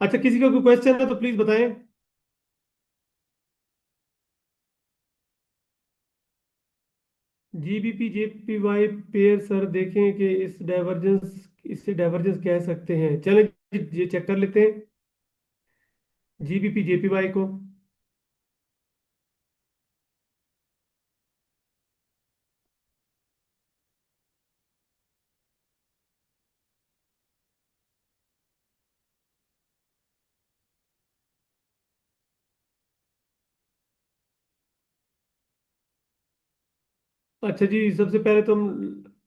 अच्छा, किसी का कोई क्वेश्चन है तो प्लीज बताएं। जीबीपी जेपीवाई पेयर सर, देखें कि इस डाइवर्जेंस, इससे डाइवर्जेंस कह सकते हैं। चलें ये चेक कर लेते हैं जीबीपी जेपीवाई को। अच्छा जी, सबसे पहले तो हम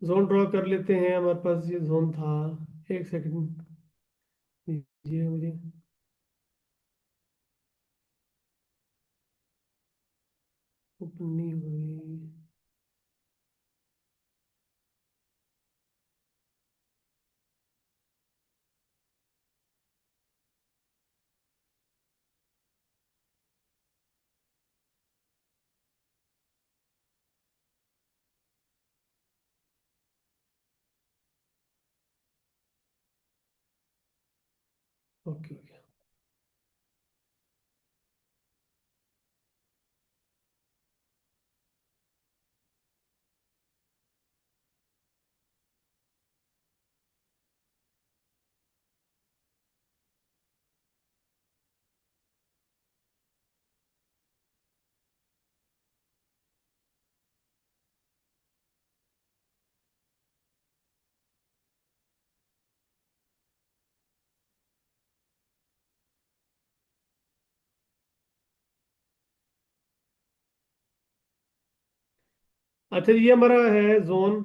जोन ड्रॉ कर लेते हैं। हमारे पास ये जोन था, एक सेकंड दीजिए मुझे। ओपन नहीं हुई। Okay okay. अच्छा, ये हमारा है जोन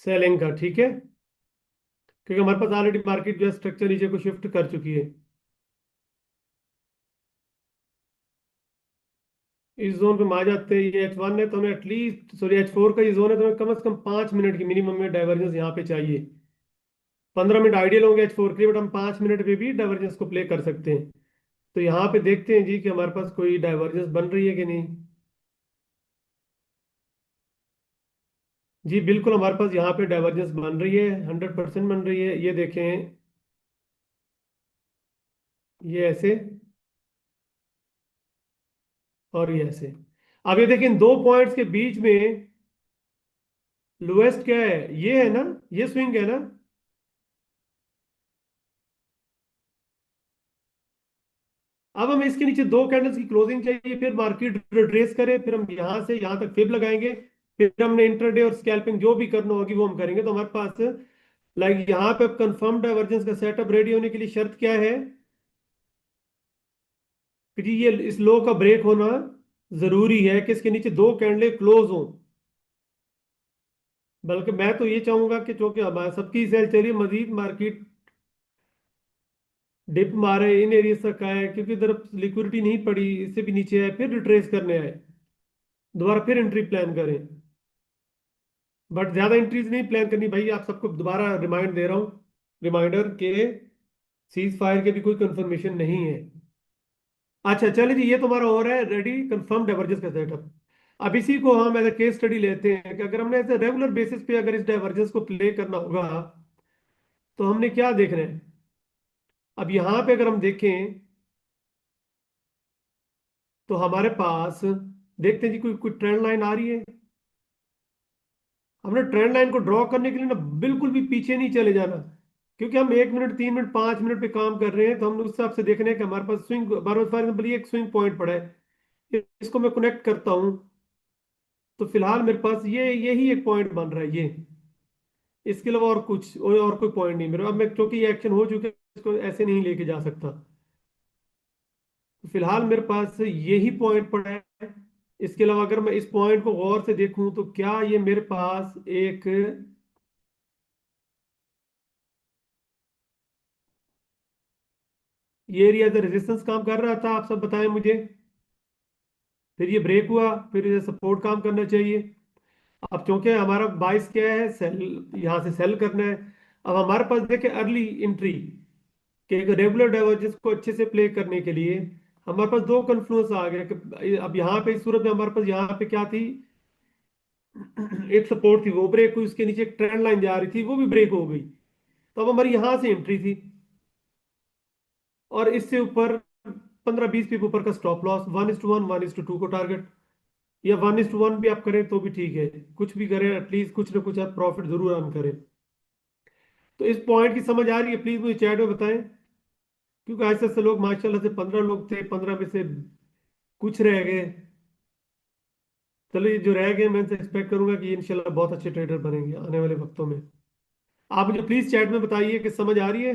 सेलिंग का, ठीक है, क्योंकि हमारे पास ऑलरेडी मार्केट जो है स्ट्रक्चर नीचे को शिफ्ट कर चुकी है। इस जोन पे हम आ जाते हैं। ये H1 है तो हमें एटलीस्ट, सॉरी H4 का ये जोन है तो हमें कम से कम 5 मिनट की मिनिमम में डाइवर्जेंस यहाँ पे चाहिए। 15 मिनट आइडियल होंगे H4 के लिए, बट हम 5 मिनट पे भी डाइवर्जेंस को प्ले कर सकते हैं। तो यहाँ पे देखते हैं जी कि हमारे पास कोई डाइवर्जेंस बन रही है कि नहीं। जी बिल्कुल, हमारे पास यहाँ पे डाइवर्जेंस बन रही है, 100% बन रही है। ये देखें, ये ऐसे और ये ऐसे। अब ये देखें, इन दो पॉइंट्स के बीच में लोएस्ट क्या है, ये है ना, ये स्विंग है ना। अब हमें इसके नीचे दो कैंडल्स की क्लोजिंग चाहिए, फिर मार्केट रिट्रेस करे, फिर हम यहां से यहां तक फिब लगाएंगे, फिर हमने इंटरडे और स्कैल्पिंग जो भी करना होगी वो हम करेंगे। तो हमारे पास लाइक यहाँ पे कंफर्म डाइवर्जेंस का सेटअप रेडी होने के लिए शर्त क्या है कि जी ये इस लो का ब्रेक होना जरूरी है, कि इसके नीचे दो कैंडले क्लोज हों। बल्कि मैं तो ये चाहूंगा कि चूंकि हमारा सबकी सेल चल रही है, मजीद मार्केट डिप मारे इन एरिया तक आए, क्योंकि इधर लिक्विडिटी नहीं पड़ी, इससे भी नीचे आए, फिर रिट्रेस करने आए, दोबारा फिर एंट्री प्लान करें। बट ज्यादा एंट्रीज नहीं प्लान करनी भाई। आप सबको दोबारा रिमाइंड दे रहा हूँ, रिमाइंडर के सीज फायर के भी कोई कंफर्मेशन नहीं है। अच्छा चलिए जी, ये तुम्हारा हो रहा है रेडी कंफर्म डाइवर्जेंस का सेटअप। अब इसी को हम एज ए केस स्टडी लेते हैं कि अगर हमने ऐसे रेगुलर बेसिस पे अगर इस डाइवर्जेंस को प्ले करना होगा तो हमने क्या देखना है। अब यहाँ पे अगर हम देखें तो हमारे पास देखते हैं जी कोई कोई ट्रेंड लाइन आ रही है। हमने ट्रेंड लाइन को ड्रॉ करने के लिए ना बिल्कुल भी पीछे नहीं चले जाना, क्योंकि हम 1 मिनट 3 मिनट 5 मिनट पे काम कर रहे हैं, तो हम उस हिसाब से देखने हैं कि हमारे पास स्विंग बार फॉर एग्जाम्पल ये एक स्विंग पॉइंट पड़ा है, इसको मैं कनेक्ट करता हूँ। तो फिलहाल मेरे पास ये यही एक पॉइंट बन रहा है ये, इसके अलावा और कुछ और कोई पॉइंट नहीं मेरे। अब मैं क्योंकि ये एक्शन हो चुके हैं, इसको ऐसे नहीं लेके जा सकता। तो फिलहाल मेरे पास यही पॉइंट पड़ा है। इसके अलावा अगर मैं इस पॉइंट को गौर से देखूं तो क्या ये मेरे पास एक ये एरिया एज रेजिस्टेंस काम कर रहा था, आप सब बताएं मुझे। फिर ये ब्रेक हुआ, फिर ये सपोर्ट काम करना चाहिए। अब क्योंकि हमारा बाइस क्या है, सेल, यहाँ से सेल करना है। अब हमारे पास देखें अर्ली एंट्री कि एक रेगुलर डाइवर्जेंस को अच्छे से प्ले करने के लिए हमारे पास दो कन्फ्लुएंस आ गए कि अब यहाँ पे इस सूरत में हमारे पास यहाँ पे क्या थी, एक सपोर्ट थी वो ब्रेक हुई, उसके नीचे एक ट्रेंड लाइन जा रही थी वो भी ब्रेक हो गई। तो अब हमारी यहाँ से एंट्री थी और इससे ऊपर 15-20 पिप ऊपर का स्टॉप लॉस 1:1 1:2 को टारगेट, या 1:1 भी आप करें तो भी ठीक है, कुछ भी करें एटलीस्ट कुछ ना कुछ आप प्रॉफिट जरूर अर्न करें। तो इस पॉइंट की समझ आ रही है, प्लीज मुझे चैट में बताएं, क्योंकि ऐसे ऐसे लोग माशाल्लाह से 15 लोग थे, 15 में से कुछ रह गए। चलिए जो रह गए मैं इनसे एक्सपेक्ट करूंगा कि ये इंशाल्लाह बहुत अच्छे ट्रेडर बनेंगे आने वाले वक्तों में। आप मुझे प्लीज चैट में बताइए कि समझ आ रही है।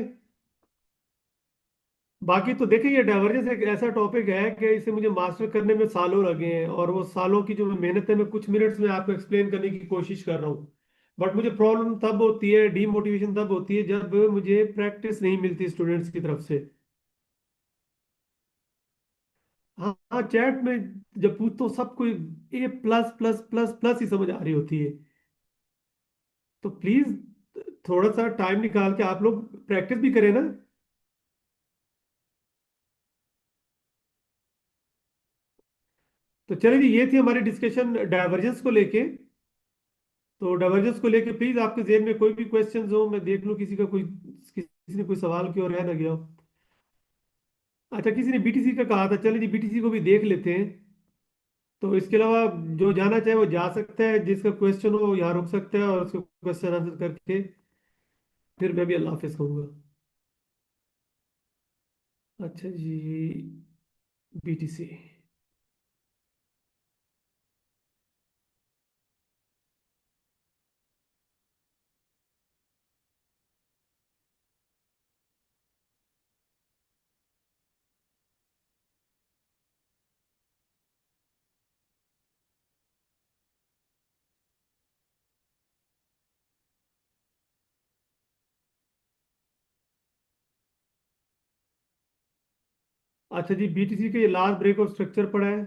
बाकी तो देखिए ये डाइवर्जेंस एक ऐसा टॉपिक है कि इसे मुझे मास्टर करने में सालों लगे हैं, और वो सालों की जो मेहनत है मैं कुछ मिनट्स में आपको एक्सप्लेन करने की कोशिश कर रहा हूँ। बट मुझे प्रॉब्लम तब होती है, डीमोटिवेशन तब होती है जब मुझे प्रैक्टिस नहीं मिलती स्टूडेंट्स की तरफ से। हाँ हाँ, चैट में जब पूछता हूँ सबको ए प्लस प्लस प्लस प्लस ही समझ आ रही होती है। तो प्लीज थोड़ा सा टाइम निकाल के आप लोग प्रैक्टिस भी करें ना। तो चलिए जी, ये थी हमारी डिस्कशन डाइवर्जेंस को लेके। तो डाइवर्जेंस को लेके प्लीज आपके जेहन में कोई भी क्वेश्चंस हो, मैं देख लूं किसी का कोई, किसी ने कोई सवाल की और रह ना गया हो। अच्छा किसी ने बीटीसी का कहा था, चलिए जी बीटीसी को भी देख लेते हैं। तो इसके अलावा जो जाना चाहे वो जा सकता है, जिसका क्वेश्चन हो यहाँ रुक सकता है और उसको क्वेश्चन आंसर करके फिर मैं भी अल्लाह हाफिज कहूँगा। अच्छा जी, बीटीसी। अच्छा जी, बीटीसी का ये लास्ट ब्रेक ऑफ स्ट्रक्चर पड़ा है,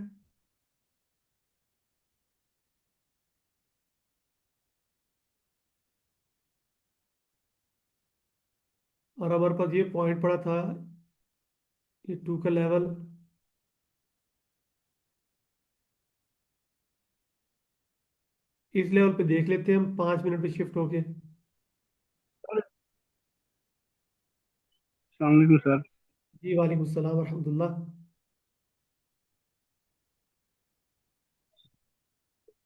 और हमारे पास ये पॉइंट पड़ा था, ये 2 का लेवल। इस लेवल पे देख लेते हैं हम 5 मिनट पे शिफ्ट होके। अस्सलाम वालेकुम सर। जी वालेकुम सलाम रहमतुल्लाह।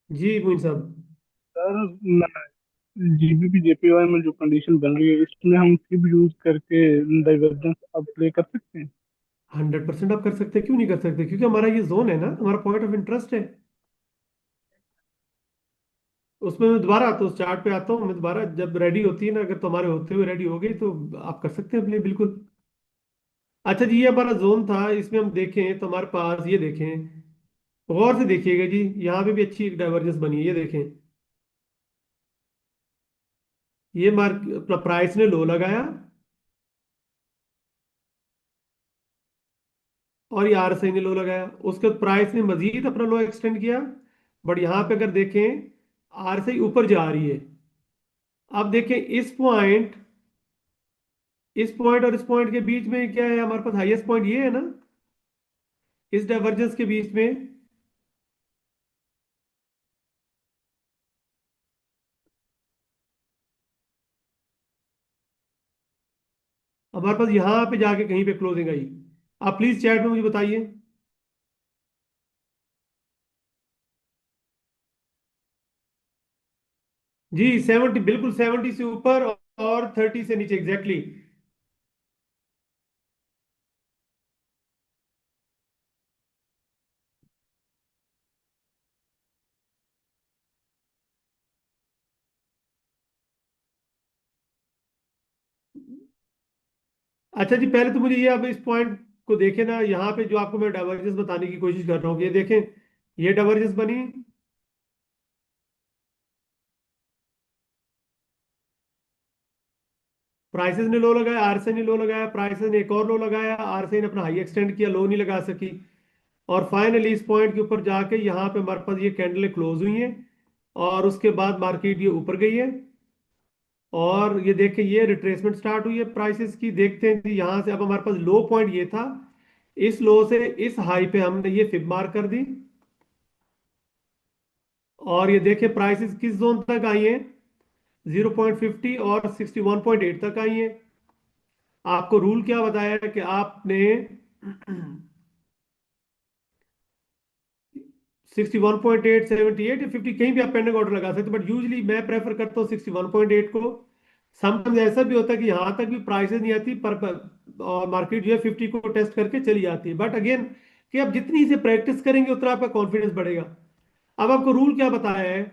जी मोइन साहब। सर जीबीपी जेपीवाई में जो कंडीशन बन रही है इसमें हम क्यूब यूज करके डाइवर्जेंस अप्लाई कर सकते हैं। 100% आप कर सकते हैं, क्यों नहीं कर सकते, क्योंकि हमारा ये जोन है ना, हमारा पॉइंट ऑफ इंटरेस्ट है। उसमें मैं दोबारा आता हूँ, उस चार्ट पे आता हूँ मैं दोबारा, जब रेडी होती है ना, अगर तुम्हारे होते हुए रेडी हो गई तो आप कर सकते हैं अपने बिल्कुल। अच्छा जी, ये हमारा जोन था, इसमें हम देखें तो हमारे पास ये देखें, गौर से देखिएगा जी, यहाँ पे भी अच्छी एक डाइवर्जेंस बनी है, ये देखें। ये मार्क प्राइस ने लो लगाया और ये आरएसआई ने लो लगाया, उसके बाद प्राइस ने मजीद अपना लो एक्सटेंड किया। बट यहाँ पे अगर देखें आरएसआई ऊपर जा रही है। अब देखें इस पॉइंट, इस पॉइंट और इस पॉइंट के बीच में क्या है हमारे पास? हाईएस्ट पॉइंट ये है ना, इस डाइवर्जेंस के बीच में। हमारे पास यहाँ पे जाके कहीं पे क्लोजिंग आई। आप प्लीज चैट में मुझे बताइए। जी 70, बिल्कुल 70 से ऊपर और 30 से नीचे एग्जैक्टली। अच्छा जी, पहले तो मुझे ये, अब इस पॉइंट को देखें ना, यहाँ पे जो आपको मैं डाइवर्जेंस बताने की कोशिश कर रहा हूँ, ये देखें, ये डाइवर्जेंस बनी। प्राइसेस ने लो लगाया, आरएसआई ने लो लगाया, प्राइसेस ने एक और लो लगाया, आरएसआई ने अपना हाई एक्सटेंड किया, लो नहीं लगा सकी। और फाइनली इस पॉइंट के ऊपर जाके यहाँ पे हमारे पास ये कैंडलें क्लोज हुई हैं, और उसके बाद मार्केट ये ऊपर गई है। और ये देखें, ये रिट्रेसमेंट स्टार्ट हुई है प्राइसेस की। देखते हैं जी, यहाँ से अब हमारे पास लो पॉइंट ये था, इस लो से इस हाई पे हमने ये फिब मार्क कर दी। और ये देखें प्राइसेस किस जोन तक आई हैं, 0.50 और 61.8 तक आई हैं। आपको रूल क्या बताया है कि आपने 61.8, 78 या 50 कहीं भी आप पेंडिंग ऑर्डर लगा सकते हो, बट यूजली मैं प्रेफर करता हूँ 61.8 को। समटाइम्स ऐसा भी होता है कि यहाँ तक भी प्राइसेस नहीं आती, और मार्केट जो है 50 को टेस्ट करके चली जाती है। बट अगेन, कि आप जितनी इसे प्रैक्टिस करेंगे उतना आपका कॉन्फिडेंस बढ़ेगा। अब आपको रूल क्या बताया है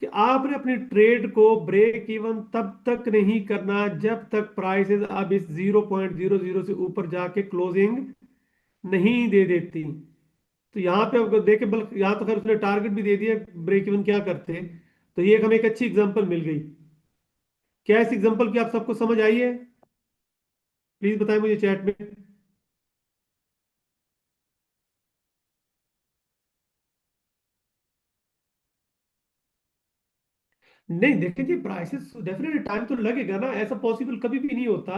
कि आपने अपनी ट्रेड को ब्रेक इवन तब तक नहीं करना जब तक प्राइसेस अब इस 0.00 से ऊपर जाके क्लोजिंग नहीं दे देती। तो यहाँ पे अगर देखे, बल्कि यहाँ तो खैर उसने टारगेट भी दे दिया ब्रेक इवन क्या करते हैं। तो ये एक हमें एक अच्छी एग्जांपल मिल गई। क्या इस एग्जांपल की आप सबको समझ आई है? प्लीज बताएं मुझे चैट में। नहीं देखें जी, प्राइसेस डेफिनेटली टाइम तो लगेगा ना, ऐसा पॉसिबल कभी भी नहीं होता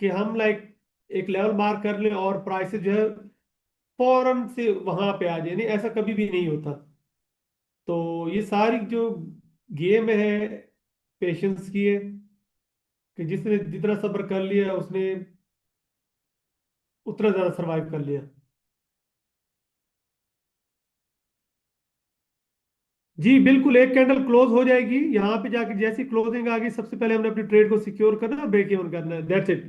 कि हम लाइक एक लेवल मार्क कर लें और प्राइसेस जो है फौरन से वहां पे आ जाए, नहीं ऐसा कभी भी नहीं होता। तो ये सारी जो गेम है पेशेंस की है, कि जिसने जितना सब्र कर लिया उसने उतना ज्यादा सरवाइव कर लिया। जी बिल्कुल, एक कैंडल क्लोज हो जाएगी, यहाँ पे जाके जैसी क्लोजिंग आ गई, सबसे पहले हमने अपनी ट्रेड को सिक्योर करना है, ब्रेक इवन करना है, दैट्स इट।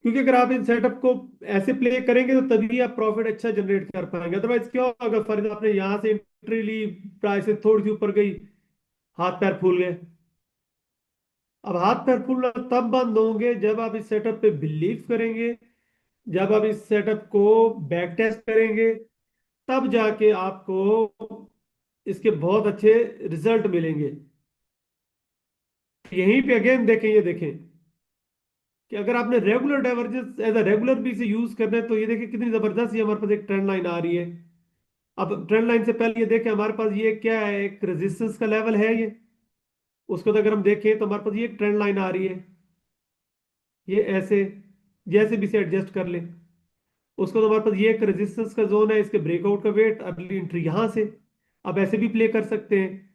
क्योंकि अगर आप इन सेटअप को ऐसे प्ले करेंगे तो तभी आप प्रॉफिट अच्छा जनरेट कर पाएंगे। अदरवाइज क्या होगा, अगर फॉर एग्जाम्पल आपने यहाँ से एंट्री ली, प्राइस थोड़ी सी ऊपर गई, हाथ पैर फूल गए। अब हाथ पैर फूलना तब बंद होंगे जब आप इस सेटअप पे बिलीव करेंगे, जब आप इस सेटअप को बैक टेस्ट करेंगे, तब जाके आपको इसके बहुत अच्छे रिजल्ट मिलेंगे। यहीं पे अगेन देखें, ये देखें कि अगर आपने regular divergence as a regular भी इसे यूज करना है, तो ये देखें कितनी जबरदस्त ये हमारे पास एक ट्रेंड लाइन आ रही है। अब ट्रेंड लाइन से पहले ये देखें, हमारे पास ये क्या है, एक रेजिस्टेंस का लेवल है ये। उसको तो अगर हम देखें तो हमारे पास ये एक ट्रेंड लाइन आ रही है, ये ऐसे जैसे भी से एडजस्ट कर ले। उसको तो हमारे पास ये एक रेजिस्टेंस का जोन है, इसके ब्रेकआउट का वेट, अर्ली एंट्री यहां से। अब ऐसे भी प्ले कर सकते हैं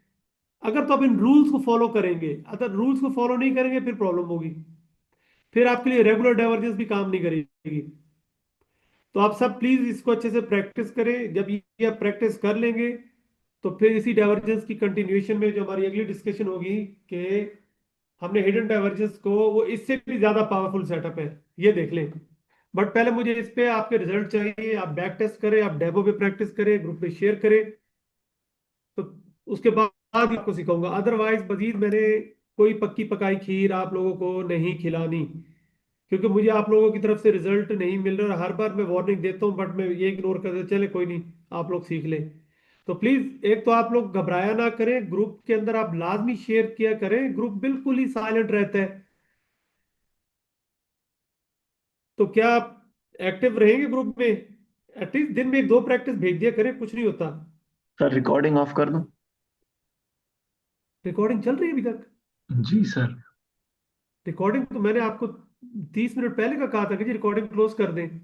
अगर तो आप इन रूल्स को फॉलो करेंगे। अगर रूल्स को फॉलो नहीं करेंगे फिर प्रॉब्लम होगी, फिर आपके लिए रेगुलर डाइवर्जेंस भी काम नहीं करेगी। तो आप सब प्लीज इसको अच्छे से प्रैक्टिस करें। जब ये आप प्रैक्टिस कर लेंगे तो फिर इसी डाइवर्जेंस की कंटिन्यूएशन में जो हमारी अगली डिस्कशन होगी, कि हमने हिडन डाइवर्जेंस को, वो इससे भी ज्यादा पावरफुल सेटअप है, ये देख लें। बट पहले मुझे इस पे आपके रिजल्ट चाहिए। आप बैक टेस्ट करें, आप डेमो पे प्रैक्टिस करें, ग्रुप पे शेयर करें, तो उसके बाद ही आपको सिखाऊंगा। अदरवाइज मजीद मैंने कोई पक्की पकाई खीर आप लोगों को नहीं खिलानी, क्योंकि मुझे आप लोगों की तरफ से रिजल्ट नहीं मिल रहा। हर बार मैं वार्निंग देता हूँ बट मैं ये इग्नोर करते, चले कोई नहीं, आप लोग सीख लें। तो प्लीज एक तो आप लोग घबराया ना करें, ग्रुप के अंदर आप लाजमी शेयर किया करें, ग्रुप बिल्कुल ही साइलेंट रहता है। तो क्या आप एक्टिव रहेंगे ग्रुप में? एटलीस्ट दिन में एक दो प्रैक्टिस भेज दिया करें, कुछ नहीं होता। सर रिकॉर्डिंग ऑफ कर दूं? रिकॉर्डिंग चल रही है अभी तक? जी सर। रिकॉर्डिंग तो मैंने आपको 30 मिनट पहले का कहा था कि जी रिकॉर्डिंग क्लोज कर दें।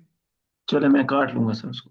चले मैं काट लूंगा सर उसको।